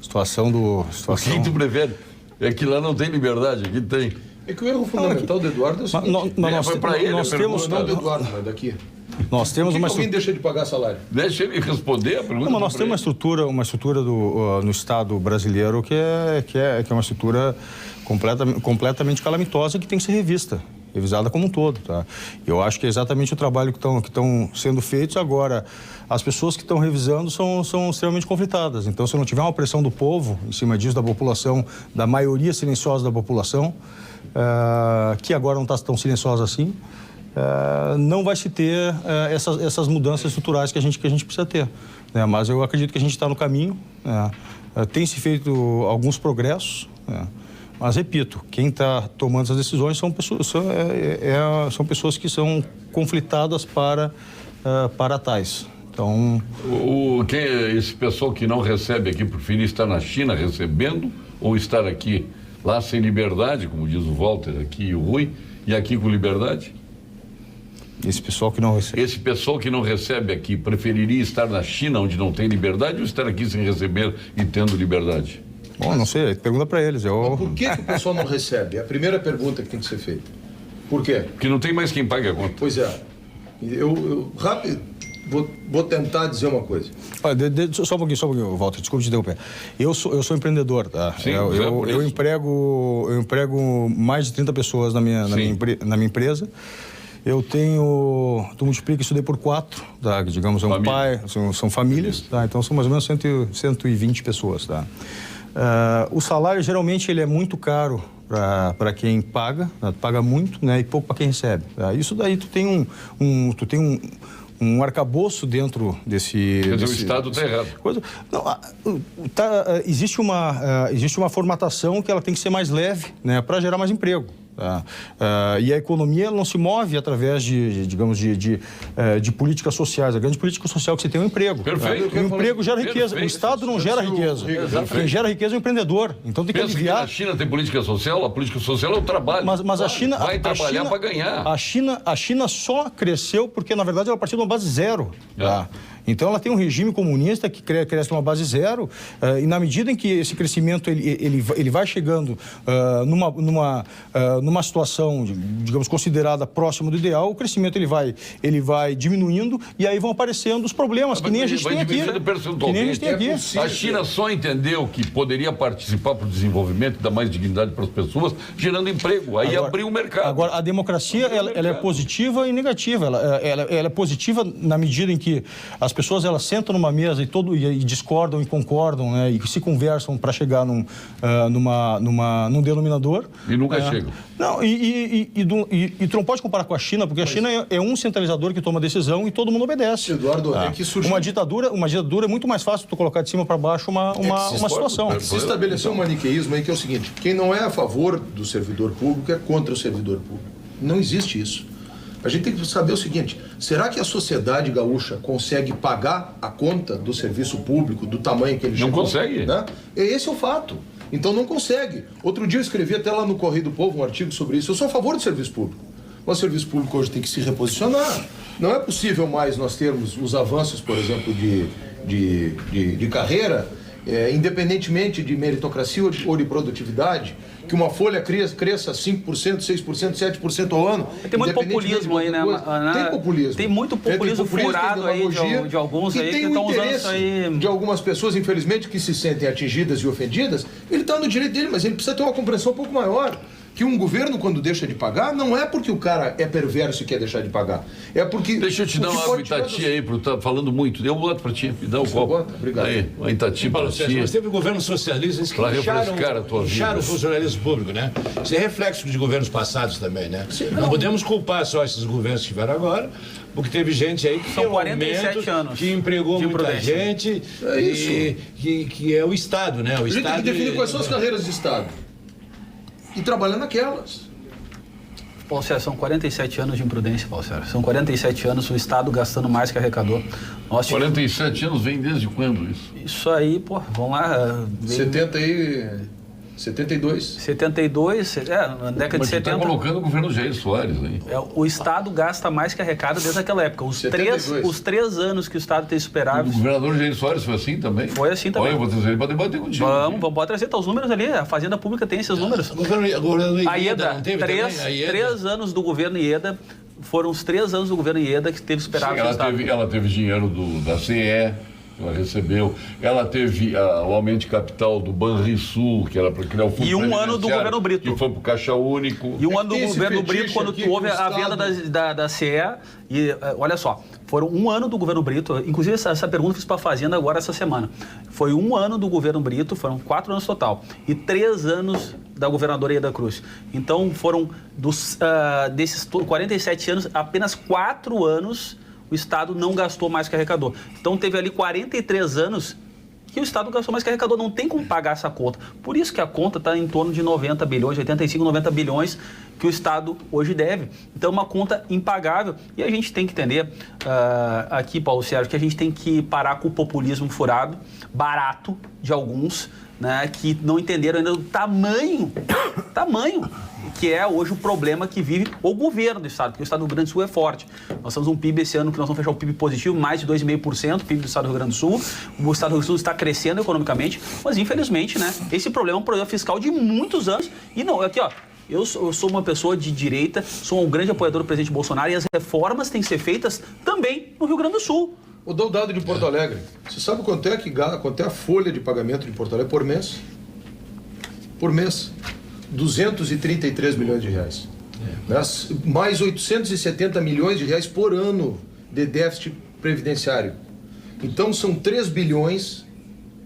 Situação. O que tu prefere? É que lá não tem liberdade, aqui tem. É que o erro fundamental do Eduardo é o seguinte... Foi para ele, nós temos... Não do Eduardo, mas daqui. Nós temos Por que alguém deixa de pagar salário? Deixa ele responder a pergunta. Não, mas nós temos uma estrutura no Estado brasileiro que é uma estrutura completamente calamitosa que tem que ser revisada como um todo, tá? Eu acho que é exatamente o trabalho que estão sendo feitos agora. As pessoas que estão revisando são extremamente conflitadas. Então, se não tiver uma pressão do povo em cima disso, da população, da maioria silenciosa da população, que agora não está tão silenciosa assim, não vai se ter essas mudanças estruturais que a gente precisa ter, né? Mas eu acredito que a gente está no caminho, tem se feito alguns progressos, mas repito, quem está tomando essas decisões são pessoas que são conflitadas para tais. Então, esse pessoal que não recebe aqui preferir estar na China recebendo ou estar aqui lá sem liberdade, como diz o Walter aqui e o Rui, e aqui com liberdade? Esse pessoal que não recebe. Esse pessoal que não recebe aqui preferiria estar na China, onde não tem liberdade, ou estar aqui sem receber e tendo liberdade? Bom, não sei, pergunta para eles. Mas por que o pessoal não recebe? É a primeira pergunta que tem que ser feita. Por quê? Porque não tem mais quem pague a conta. Pois é. Eu rápido, vou tentar dizer uma coisa. Só um pouquinho, Walter, desculpa te interromper. Eu sou empreendedor, tá? Sim, eu emprego mais de 30 pessoas na minha empresa. Eu tu multiplica isso daí por 4, tá? Digamos, é um pai, são famílias, tá? Então são mais ou menos 120 pessoas, tá? O salário, geralmente, ele é muito caro para quem paga, né? Paga muito, né? E pouco para quem recebe, tá? Isso daí tu tem um arcabouço dentro desse... Quer dizer, o Estado está errado. Existe uma formatação que ela tem que ser mais leve, né? Para gerar mais emprego. Tá? E a economia não se move através de políticas sociais. A grande política social que você tem é o emprego. Perfeito. Tá? O emprego gera riqueza. O Estado não gera riqueza. Quem gera riqueza é o empreendedor. Então tem que aliviar. Que na China tem política social, a política social é o trabalho. Mas a China... Vai trabalhar para ganhar. A China só cresceu porque, na verdade, ela partiu de uma base zero. Tá? Então, ela tem um regime comunista que cresce numa base zero, e na medida em que esse crescimento ele vai chegando numa situação, digamos, considerada próxima do ideal, o crescimento ele vai diminuindo e aí vão aparecendo os problemas que nem a gente tem aqui. A China só entendeu que poderia participar para o desenvolvimento e dar mais dignidade para as pessoas, gerando emprego. Aí abriu o mercado. Agora, a democracia ela é positiva e negativa. Ela é positiva na medida em que as pessoas elas sentam numa mesa e discordam e concordam, né, e se conversam para chegar num denominador. E nunca chegam. Não, e tu não pode comparar com a China, porque a China é um centralizador que toma decisão e todo mundo obedece. Eduardo, é que surgiu... Uma ditadura é muito mais fácil tu colocar de cima para baixo uma situação. Se estabeleceu um maniqueísmo aí que é o seguinte: quem não é a favor do servidor público é contra o servidor público. Não existe isso. A gente tem que saber o seguinte: será que a sociedade gaúcha consegue pagar a conta do serviço público do tamanho que ele chegou? Não consegue. Né? Esse é o fato. Então não consegue. Outro dia eu escrevi até lá no Correio do Povo um artigo sobre isso. Eu sou a favor do serviço público. Mas o serviço público hoje tem que se reposicionar. Não é possível mais nós termos os avanços, por exemplo, de carreira, independentemente de meritocracia ou de produtividade, que uma folha cresça 5%, 6%, 7% ao ano. Tem muito populismo aí, né? Tem populismo. Tem muito populismo furado aí de alguns aí que estão usando isso aí. De algumas pessoas, infelizmente, que se sentem atingidas e ofendidas. Ele está no direito dele, mas ele precisa ter uma compreensão um pouco maior. Que um governo, quando deixa de pagar, não é porque o cara é perverso e quer deixar de pagar. É porque... Deixa eu te dar uma água Itati aí, porque tá falando muito. Deu um boto para ti, me dá um copo. Obrigado. Aí, uma Itati para ti. Mas teve governos socialistas que incharam o funcionalismo público, né? Isso é reflexo de governos passados também, né? Sim, não podemos culpar só esses governos que tiveram agora, porque teve gente aí que são 47 anos que empregou muita gente, que é o Estado, né? O Estado tem que definir quais são as carreiras de Estado. E trabalhando naquelas. Paulo Sérgio, são 47 anos de imprudência, Paulo Sérgio. São 47 anos o Estado gastando mais que arrecadou. 47 anos vem desde quando isso? Isso aí, pô, vamos lá. 70 aí... 72. 72, na década de 70. Mas está colocando o governo Jair Soares aí. O Estado gasta mais que arrecada desde aquela época. Os 3 anos que o Estado tem superávit. O governador Jair Soares foi assim também? Foi assim também. Olha, eu vou trazer ele para debater contigo. Vamos trazer, tá os números ali. A Fazenda Pública tem esses números. A Ieda, não teve 3 anos do governo Ieda, foram os 3 anos do governo Ieda que teve superávit. Sim, ela teve dinheiro da CE. Ela recebeu, ela teve o aumento de capital do Banrisul, que era para criar o fundo. E um ano do governo Brito. Que foi para o Caixa Único. E um ano do governo Brito, quando houve a venda da CE. E olha só, foram um ano do governo Brito. Inclusive, essa pergunta eu fiz para a Fazenda agora essa semana. Foi um ano do governo Brito, foram 4 anos total. E 3 anos da governadora Ieda Cruz. Então, foram desses 47 anos, apenas 4 anos o Estado não gastou mais que arrecadou. Então, teve ali 43 anos que o Estado gastou mais que arrecadou. Não tem como pagar essa conta. Por isso que a conta está em torno de 90 bilhões, 85, 90 bilhões que o Estado hoje deve. Então, é uma conta impagável. E a gente tem que entender aqui, Paulo Sérgio, que a gente tem que parar com o populismo furado, barato de alguns, né, que não entenderam ainda o tamanho que é hoje o problema que vive o governo do Estado, porque o Estado do Rio Grande do Sul é forte. Nós temos um PIB esse ano que nós vamos fechar o PIB positivo, mais de 2,5%, o PIB do Estado do Rio Grande do Sul. O Estado do Rio Grande do Sul está crescendo economicamente, mas infelizmente, né, esse problema é um problema fiscal de muitos anos. E não, aqui ó, eu sou uma pessoa de direita, sou um grande apoiador do presidente Bolsonaro e as reformas têm que ser feitas também no Rio Grande do Sul. Vou dar o dado de Porto Alegre. Você sabe quanto é a folha de pagamento de Porto Alegre por mês? Por mês. 233 milhões de reais. Mais 870 milhões de reais por ano de déficit previdenciário. Então são 3 bilhões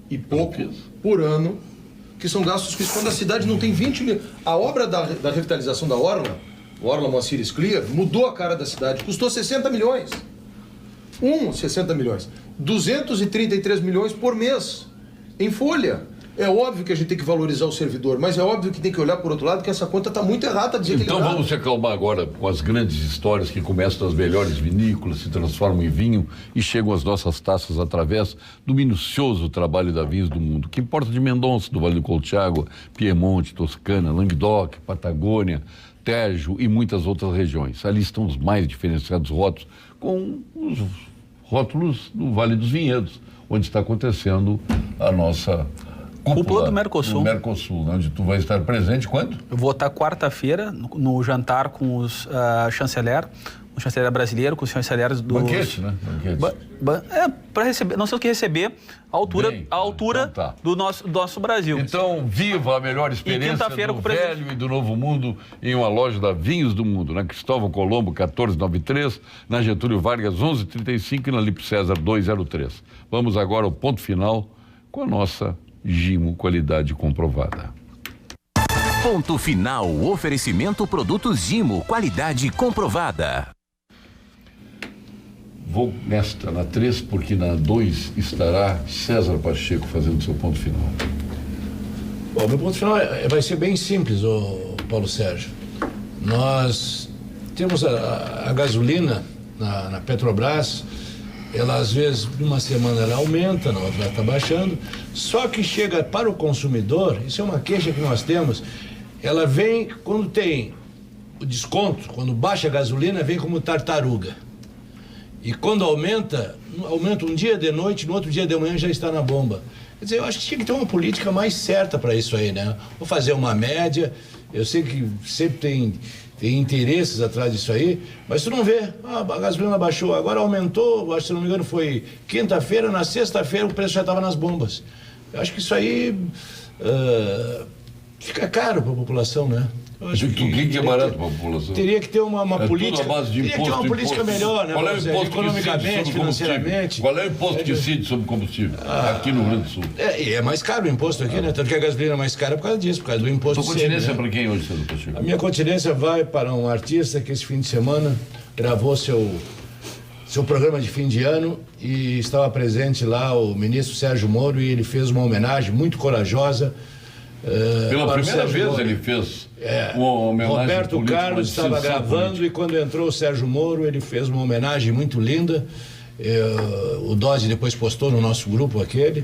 e pouco por ano que são gastos com isso. Quando a cidade não tem 20 milhões. A obra da revitalização da Orla, Moacir Scliar, mudou a cara da cidade. Custou 60 milhões. 60 milhões. 233 milhões por mês em folha. É óbvio que a gente tem que valorizar o servidor, mas é óbvio que tem que olhar por outro lado que essa conta está muito errada. Então vamos se acalmar agora com as grandes histórias que começam das melhores vinícolas, se transformam em vinho e chegam às nossas taças através do minucioso trabalho da Vinhos do Mundo, que importa de Mendonça, do Vale do Colchagua, Piemonte, Toscana, Languedoc, Patagônia, Tejo e muitas outras regiões. Ali estão os mais diferenciados rótulos, com os rótulos do Vale dos Vinhedos, onde está acontecendo a nossa cúpula do Mercosul. No Mercosul, né? Onde tu vai estar presente quando? Eu vou estar quarta-feira no jantar com os chanceler, o chanceler brasileiro, com os chanceleres do... Banquete, né? Banquete. Para receber, não sei o que receber, a altura então do nosso Brasil. Então, viva a melhor experiência do velho e do novo mundo em uma loja da Vinhos do Mundo, na Cristóvão Colombo, 1493, na Getúlio Vargas, 1135 e na Lipe César, 203. Vamos agora ao ponto final com a nossa Gimo, qualidade comprovada. Ponto final, oferecimento produtos Gimo, qualidade comprovada. Vou na 3, porque na 2 estará César Pacheco fazendo seu ponto final. Bom, meu ponto final vai ser bem simples, Paulo Sérgio. Nós temos a gasolina na Petrobras. Ela, às vezes, numa semana ela aumenta, na outra ela está baixando. Só que chega para o consumidor, isso é uma queixa que nós temos, ela vem, quando tem o desconto, quando baixa a gasolina, vem como tartaruga. E quando aumenta um dia de noite, no outro dia de manhã já está na bomba. Quer dizer, eu acho que tinha que ter uma política mais certa para isso aí, né? Vou fazer uma média, eu sei que sempre tem interesses atrás disso aí, mas tu não vê, a gasolina baixou, agora aumentou, acho que se não me engano foi quinta-feira, na sexta-feira o preço já estava nas bombas. Eu acho que isso aí fica caro para a população, né? O que é barato para a população? Teria que ter uma política. Tudo à base de imposto, teria que ter uma política melhor, né? Qual é o imposto economicamente, financeiramente. Qual é o imposto que incide sobre combustível aqui no Rio Grande do Sul? É mais caro o imposto aqui, né? Tanto que a gasolina é mais cara por causa disso, por causa do imposto. Tua continência é para quem hoje, César Pacheco? A minha continência vai para um artista que esse fim de semana gravou seu programa de fim de ano e estava presente lá o ministro Sérgio Moro e ele fez uma homenagem muito corajosa. Pela primeira vez ele fez uma homenagem. Roberto Carlos estava gravando e quando entrou o Sérgio Moro ele fez uma homenagem muito linda. O Dose depois postou no nosso grupo aquele.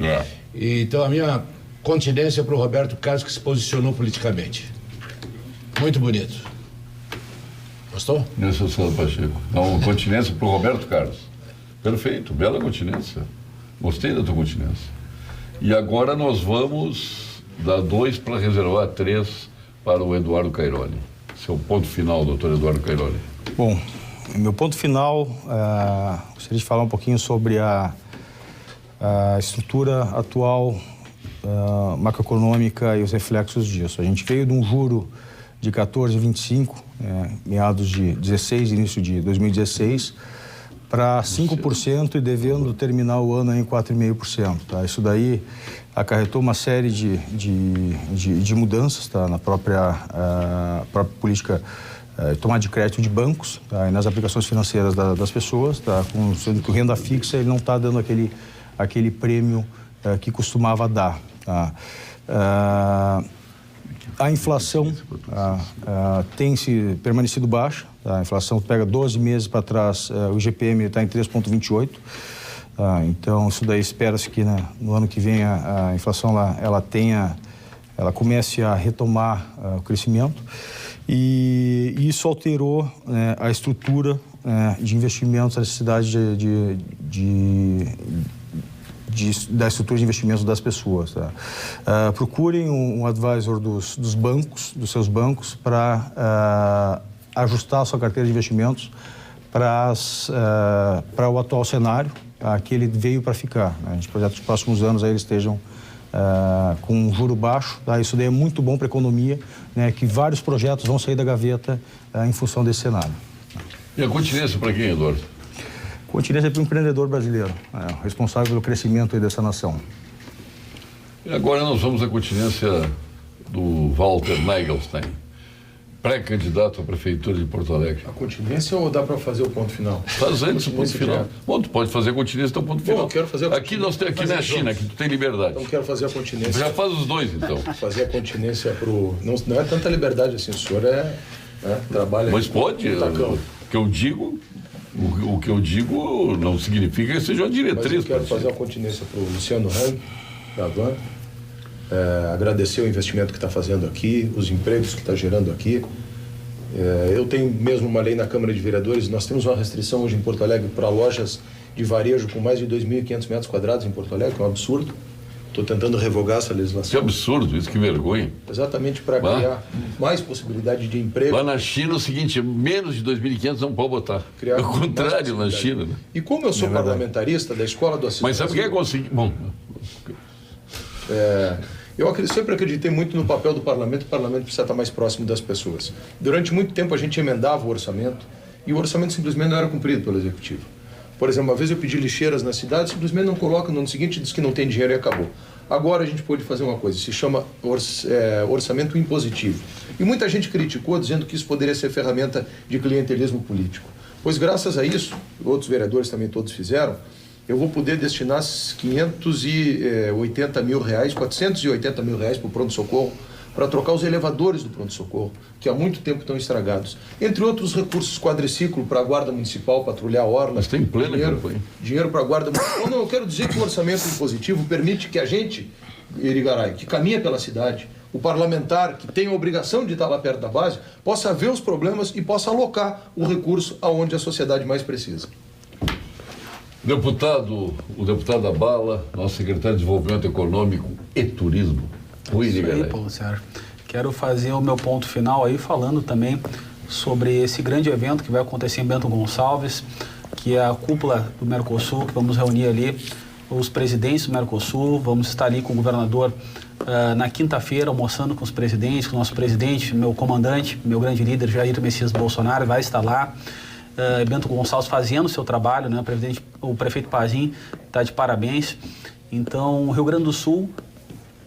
Então a minha continência para o Roberto Carlos, que se posicionou politicamente. Muito bonito. Gostou? Nessa Sala Pacheco. Então, continência para o Roberto Carlos. Perfeito, bela continência. Gostei da tua continência. E agora nós vamos dar 2 para reservar 3 para o Eduardo Cairoli. Esse é o ponto final, doutor Eduardo Cairoli. Bom, meu ponto final, gostaria de falar um pouquinho sobre a estrutura atual macroeconômica e os reflexos disso. A gente veio de um juro de 14,25, meados de 16, início de 2016, para 5% e devendo terminar o ano em 4,5%. Tá? Isso daí acarretou uma série de mudanças, tá? Na própria política tomada de crédito de bancos, tá? E nas aplicações financeiras das pessoas, tá? Sendo que o renda fixa ele não está dando aquele prêmio que costumava dar. Tá? A inflação tem se permanecido baixa. Tá? A inflação pega 12 meses para trás, o IGPM está em 3,28. Então, isso daí espera-se que no ano que vem a inflação ela comece a retomar o crescimento. E isso alterou a estrutura de investimentos, a necessidade da estrutura de investimentos das pessoas. Tá? Procurem um advisor dos bancos, dos seus bancos, para ajustar a sua carteira de investimentos para o atual cenário, que ele veio para ficar. Né? A gente projeta que nos próximos anos aí eles estejam com um juro baixo. Tá? Isso daí é muito bom para a economia, né? Que vários projetos vão sair da gaveta em função desse cenário. E a continência para quem, Eduardo? Continência para o empreendedor brasileiro, responsável pelo crescimento aí dessa nação. E agora nós vamos à continência do Walter Nagelstein, pré-candidato à Prefeitura de Porto Alegre. A continência ou dá para fazer o ponto final? Faz antes o ponto final. Bom, tu pode fazer a continência até o ponto final. Eu quero fazer a aqui nós temos, aqui na China, aqui tu tem liberdade. Então quero fazer a continência. Já faz os dois, então. Fazer a continência para o... Não é tanta liberdade assim, o senhor trabalha... Mas pode, o que eu digo não significa que seja uma diretriz. Mas eu quero fazer a continência para o Luciano Hang, da Avan, agradecer o investimento que está fazendo aqui, os empregos que está gerando aqui. Eu tenho mesmo uma lei na Câmara de Vereadores, nós temos uma restrição hoje em Porto Alegre para lojas de varejo com mais de 2.500 metros quadrados em Porto Alegre, que é um absurdo. Estou tentando revogar essa legislação. Que absurdo, isso, que vergonha. Exatamente para criar mais possibilidade de emprego. Lá na China, o seguinte, menos de 2.500 não pode botar. Ao contrário, na China. Né? E como eu sou parlamentarista da Escola do Assis... Mas sabe o que é conseguir? Bom... Eu sempre acreditei muito no papel do parlamento. O parlamento precisa estar mais próximo das pessoas. Durante muito tempo a gente emendava o orçamento e o orçamento simplesmente não era cumprido pelo Executivo. Por exemplo, uma vez eu pedi lixeiras na cidade, simplesmente não coloca, no ano seguinte diz que não tem dinheiro e acabou. Agora a gente pode fazer uma coisa, se chama orçamento impositivo. E muita gente criticou dizendo que isso poderia ser ferramenta de clientelismo político. Pois graças a isso, outros vereadores também todos fizeram, eu vou poder destinar 580 mil reais, 480 mil reais para o pronto-socorro, para trocar os elevadores do pronto-socorro, que há muito tempo estão estragados. Entre outros recursos, quadriciclo para a Guarda Municipal, patrulhar a orla. Mas tem plena campanha. Dinheiro para a Guarda Municipal. Não, eu quero dizer que o orçamento impositivo permite que a gente, Irigaray, que caminha pela cidade, o parlamentar, que tem a obrigação de estar lá perto da base, possa ver os problemas e possa alocar o recurso aonde a sociedade mais precisa. O deputado Abala, nosso secretário de Desenvolvimento Econômico e Turismo. Isso aí, Paulo Sérgio. Quero fazer o meu ponto final aí falando também sobre esse grande evento que vai acontecer em Bento Gonçalves, que é a cúpula do Mercosul, que vamos reunir ali os presidentes do Mercosul, vamos estar ali com o governador na quinta-feira, almoçando com os presidentes, com o nosso presidente, meu comandante, meu grande líder, Jair Messias Bolsonaro, vai estar lá. Bento Gonçalves fazendo o seu trabalho, né? O prefeito Pazin está de parabéns. Então, o Rio Grande do Sul,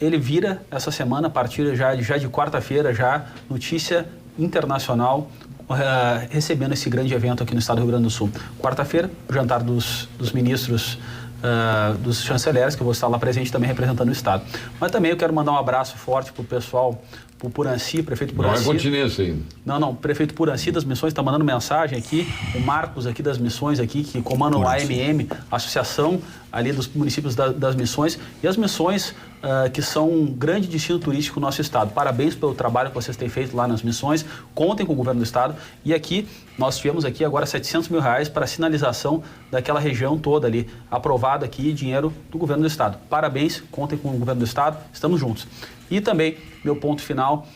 ele vira essa semana, a partir já de quarta-feira, já notícia internacional, recebendo esse grande evento aqui no estado do Rio Grande do Sul. Quarta-feira, o jantar dos ministros, dos chanceleres, que eu vou estar lá presente também representando o estado. Mas também eu quero mandar um abraço forte para o pessoal, para o Puranci, prefeito Puranci. Não é continência ainda. Não, prefeito Puranci das Missões está mandando mensagem aqui, o Marcos aqui das Missões aqui, que comanda o AMM, Associação ali dos municípios das Missões, e as Missões que são um grande destino turístico no nosso estado. Parabéns pelo trabalho que vocês têm feito lá nas Missões, contem com o governo do estado, e aqui nós tivemos aqui agora R$700 mil para a sinalização daquela região toda ali, aprovado aqui, dinheiro do governo do estado. Parabéns, contem com o governo do estado, estamos juntos. E também, meu ponto final,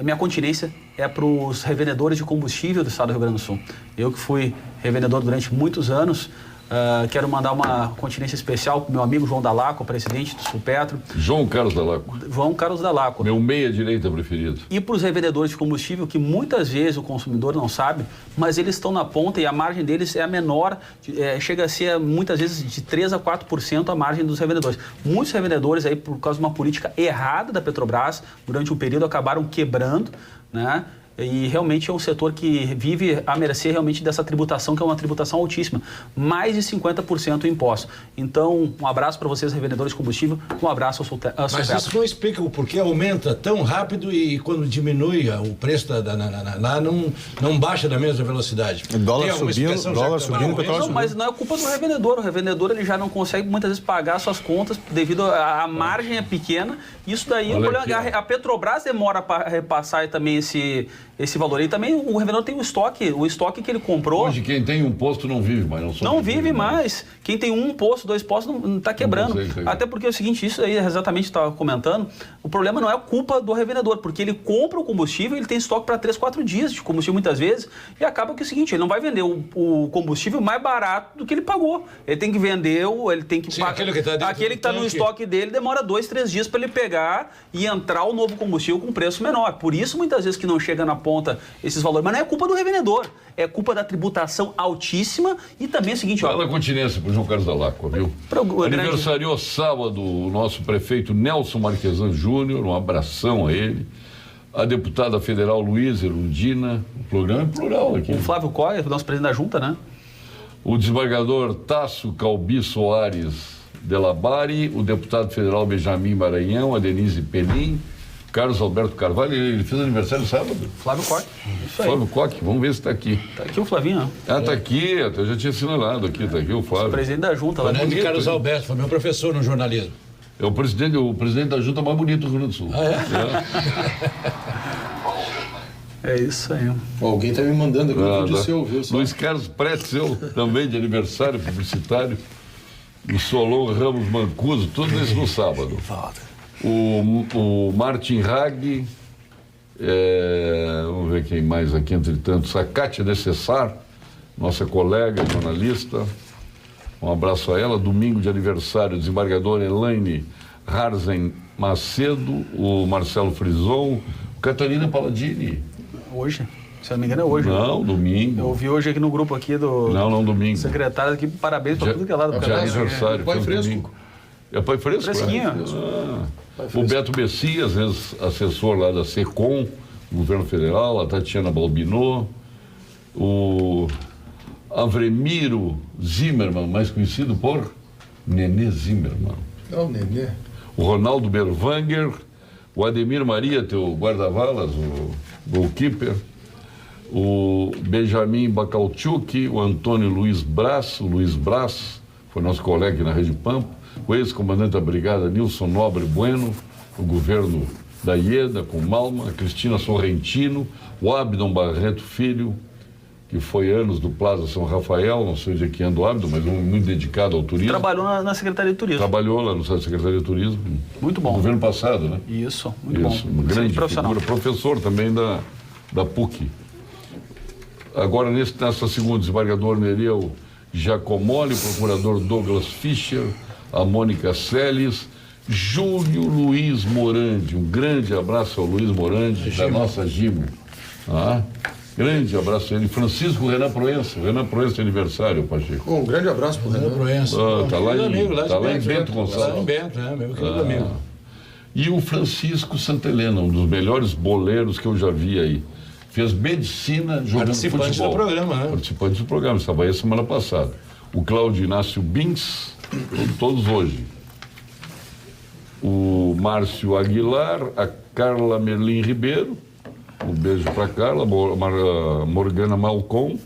minha continência é para os revendedores de combustível do estado do Rio Grande do Sul. Eu que fui revendedor durante muitos anos, quero mandar uma continência especial para o meu amigo João Dalaco, presidente do Sulpetro. João Carlos Dalaco. João Carlos Dalaco. Meu meia-direita preferido. E para os revendedores de combustível, que muitas vezes o consumidor não sabe, mas eles estão na ponta e a margem deles é a menor, chega a ser muitas vezes de 3% a 4% a margem dos revendedores. Muitos revendedores aí, por causa de uma política errada da Petrobras, durante um período acabaram quebrando, né? E realmente é um setor que vive à mercê realmente dessa tributação, que é uma tributação altíssima, mais de 50% imposto. Então, um abraço para vocês, revendedores de combustível, um abraço ao Sulpetro. Mas isso não explica o porquê aumenta tão rápido e quando diminui o preço lá não baixa da mesma velocidade. Dólar subindo, petróleo subindo. Mas não é culpa do revendedor. O revendedor ele já não consegue muitas vezes pagar suas contas devido à margem é pequena. Isso daí é um problema. A Petrobras demora para repassar também esse valor. E também o revendedor tem o estoque que ele comprou. Hoje quem tem um posto não vive mais. Não vive mais. Quem tem um posto, 2 postos, não está quebrando. Até porque é o seguinte, isso aí exatamente estava comentando, o problema não é a culpa do revendedor, porque ele compra o combustível, ele tem estoque para 3, 4 dias de combustível muitas vezes, e acaba que é o seguinte, ele não vai vender o combustível mais barato do que ele pagou. Ele tem que vender, ele tem que pagar. Aquele que está no estoque dele demora 2, 3 dias para ele pegar e entrar o novo combustível com preço menor. Por isso, muitas vezes que não chega na ponta esses valores. Mas não é culpa do revendedor, é culpa da tributação altíssima e também é o seguinte... Fala continência para o João Carlos Dalaco, viu? Aniversariou sábado o nosso prefeito Nelson Marquesan Júnior, um abração a ele. A deputada federal Luísa Erundina, o programa é plural aqui. O Flávio Coy, nosso presidente da junta, né? O desembargador Tasso Calbi Soares Delabari, o deputado federal Benjamin Maranhão, a Denise Penin, Carlos Alberto Carvalho, ele fez aniversário sábado. Flávio Coque. Flávio Coque, vamos ver se está aqui. Está aqui o Flavinho. Está aqui, até eu já tinha assinalado aqui, está aqui o Flávio. Presidente da junta. Lá bonito, Carlos Alberto, foi meu professor no jornalismo. É o presidente da junta mais bonito do Rio Grande do Sul. É isso aí. Alguém está me mandando aqui um vídeo seu, viu? Luiz Carlos Pretzel, também de aniversário publicitário. O Solon Ramos Mancuso, tudo isso no sábado. O Martin Hag, vamos ver quem mais aqui, entretanto, a Kátia Necessar, nossa colega jornalista, um abraço a ela. Domingo de aniversário, desembargador Elaine Harzen Macedo, o Marcelo Frison, o Catarina Palladini. Hoje? Se não me engano é hoje. Não, domingo. Eu vi hoje aqui no grupo aqui do... Não, domingo. Secretário aqui, parabéns para tudo que é lá do canal. Aniversário. Pai fresco. Domingo. É pai fresco? Fresquinho. O Beto Messias, assessor lá da SECOM, governo federal, a Tatiana Balbinot, o Avremiro Zimmermann, mais conhecido por Nenê Zimmermann. O Nenê. O Ronaldo Berwanger, o Ademir Maria, teu guarda-valas, o goalkeeper, o Benjamin Bacalchuk, o Antônio Luiz Brás, foi nosso colega aqui na Rede Pampa, o ex-comandante da brigada Nilson Nobre Bueno, o governo da IEDA com Malma, a Cristina Sorrentino, o Abdon Barreto Filho, que foi anos do Plaza São Rafael, não sei onde é que anda o Abdon, mas muito dedicado ao turismo. Trabalhou na Secretaria de Turismo. Trabalhou lá na Secretaria de Turismo. Muito bom. No governo passado, né? Isso, muito bom. Uma grande profissional. figura, professor também da PUC. Agora, nessa segunda, desembargador Nereu Giacomoli, procurador Douglas Fischer, a Mônica Celes, Júlio Luiz Morandi. Um grande abraço ao Luiz Morandi, da nossa Gimo. Grande abraço a ele. Francisco Renan Proença. Renan Proença de aniversário, Pacheco. Um grande abraço para o Renan Proença. Está lá em Bento Gonçalves. Lá em Bento, meu querido amigo. E o Francisco Santelena, um dos melhores boleiros que eu já vi aí. Fez medicina jogando futebol. Participante do programa, né? Participante do programa, estava aí semana passada. O Cláudio Inácio Bins, todos hoje. O Márcio Aguilar, a Carla Merlin Ribeiro, um beijo para Carla, Morgana Malcom,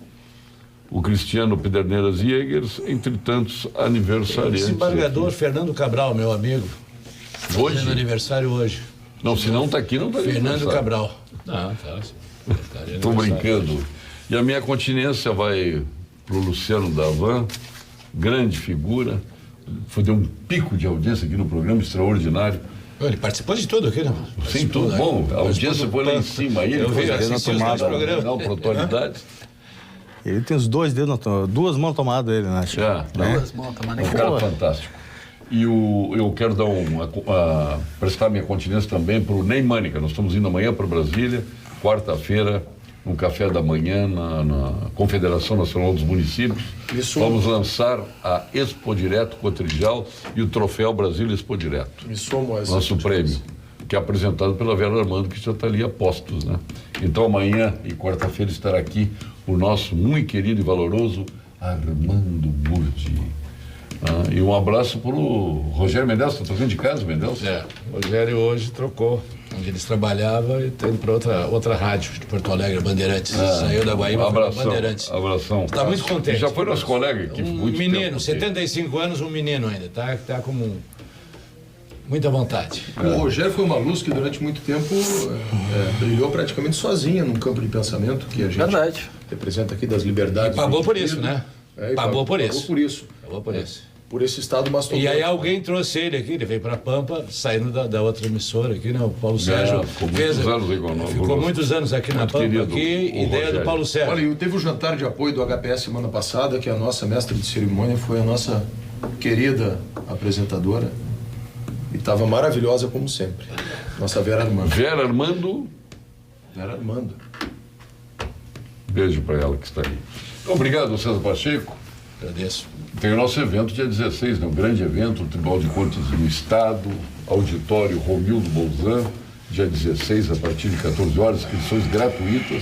o Cristiano Pederneiras Jägers, entre tantos aniversariantes. Desembargador Fernando Cabral, meu amigo. Hoje? Fazendo aniversário hoje. Não, se não está aqui, não está Fernando Cabral. Não, tá. Estou brincando. E a minha continência vai para o Luciano Davan, grande figura. Foi um pico de audiência aqui no programa, extraordinário. Ele participou de tudo aqui, né? Sim, tudo bom. A audiência foi lá em cima. Aí ele foi assistir os programa. Para autoridades. Ele tem os 2 dedos, duas mãos tomadas ele, né? Duas mãos tomadas. Um cara fantástico. E eu quero dar prestar minha continência também para o Ney Mânica. Nós estamos indo amanhã para Brasília, quarta-feira, no café da manhã, na Confederação Nacional dos Municípios. Isso. Vamos lançar a Expo Direto Cotrijal e o Troféu Brasília Expo Direto. Nosso prêmio, que é apresentado pela Vera Armando, que já está ali a postos, né? Então amanhã e quarta-feira estará aqui o nosso muito querido e valoroso Armando Burdi. E um abraço para o Rogério Mendelso. Está trocando de casa, Mendelso? O Rogério hoje trocou onde eles trabalhavam e está indo para outra rádio de Porto Alegre, Bandeirantes. Saiu da Guaíba para Bandeirantes. Abração. Está muito contente. Já foi nosso colega aqui. Um menino, 75 anos, um menino ainda. Tá com muita vontade. O Rogério foi uma luz que durante muito tempo brilhou praticamente sozinha num campo de pensamento que a gente representa aqui das liberdades. E pagou por isso, né? Pagou por isso. Pagou por isso. Por esse estado mastodôntico. E aí alguém trouxe ele aqui, ele veio para Pampa, saindo da outra emissora aqui, né? O Paulo Sérgio. Ficou muitos anos aqui na Pampa, aqui, ideia do Paulo Sérgio. Olha, teve o jantar de apoio do HPS semana passada, que a nossa mestra de cerimônia foi a nossa querida apresentadora. E estava maravilhosa como sempre. Nossa Vera Armando. Vera Armando? Vera Armando. Beijo para ela que está aí. Obrigado, César Pacheco. Agradeço. Tem o nosso evento dia 16, né? Um grande evento, o Tribunal de Contas do Estado, auditório Romildo Bolzan, dia 16, a partir de 14 horas, inscrições gratuitas.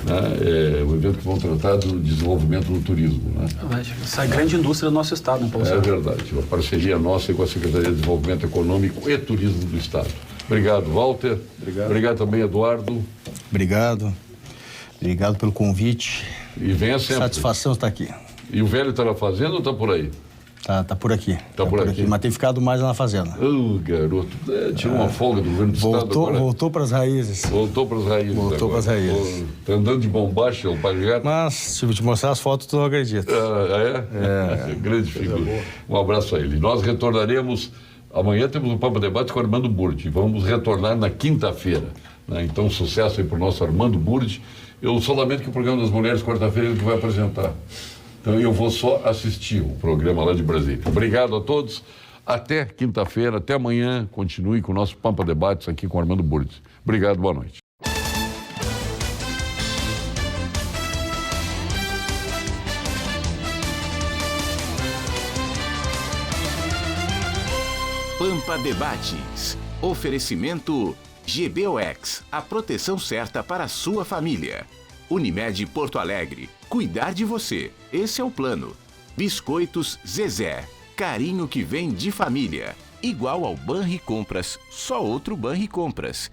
Né? O evento que vão tratar do desenvolvimento do turismo. Né? Essa é a grande indústria do nosso Estado, né, Paulo? É verdade, uma parceria nossa com a Secretaria de Desenvolvimento Econômico e Turismo do Estado. Obrigado, Walter. Obrigado também, Eduardo. Obrigado pelo convite. E venha sempre. Satisfação estar aqui. E o velho está na fazenda ou está por aí? Tá por aqui. Tá por aqui. Mas tem ficado mais na fazenda. Garoto. Tirou uma folga do governo do Estado agora. Voltou para as raízes. Voltou para as raízes. Tá andando de bombacha, o Paligato. Mas, se eu te mostrar as fotos, tu não acredita. Grande figura. Um abraço a ele. Nós retornaremos... Amanhã temos um Pampa Debate com o Armando Burdi. Vamos retornar na quinta-feira. Né? Então, sucesso aí para o nosso Armando Burdi. Eu só lamento que o programa das mulheres, quarta-feira, ele vai apresentar. Então eu vou só assistir o programa lá de Brasília. Obrigado a todos. Até quinta-feira, até amanhã. Continue com o nosso Pampa Debates aqui com o Armando Burdi. Obrigado, boa noite. Pampa Debates. Oferecimento GBOX, a proteção certa para a sua família. Unimed Porto Alegre, cuidar de você, esse é o plano. Biscoitos Zezé, carinho que vem de família. Igual ao Banricompras, só outro Banricompras.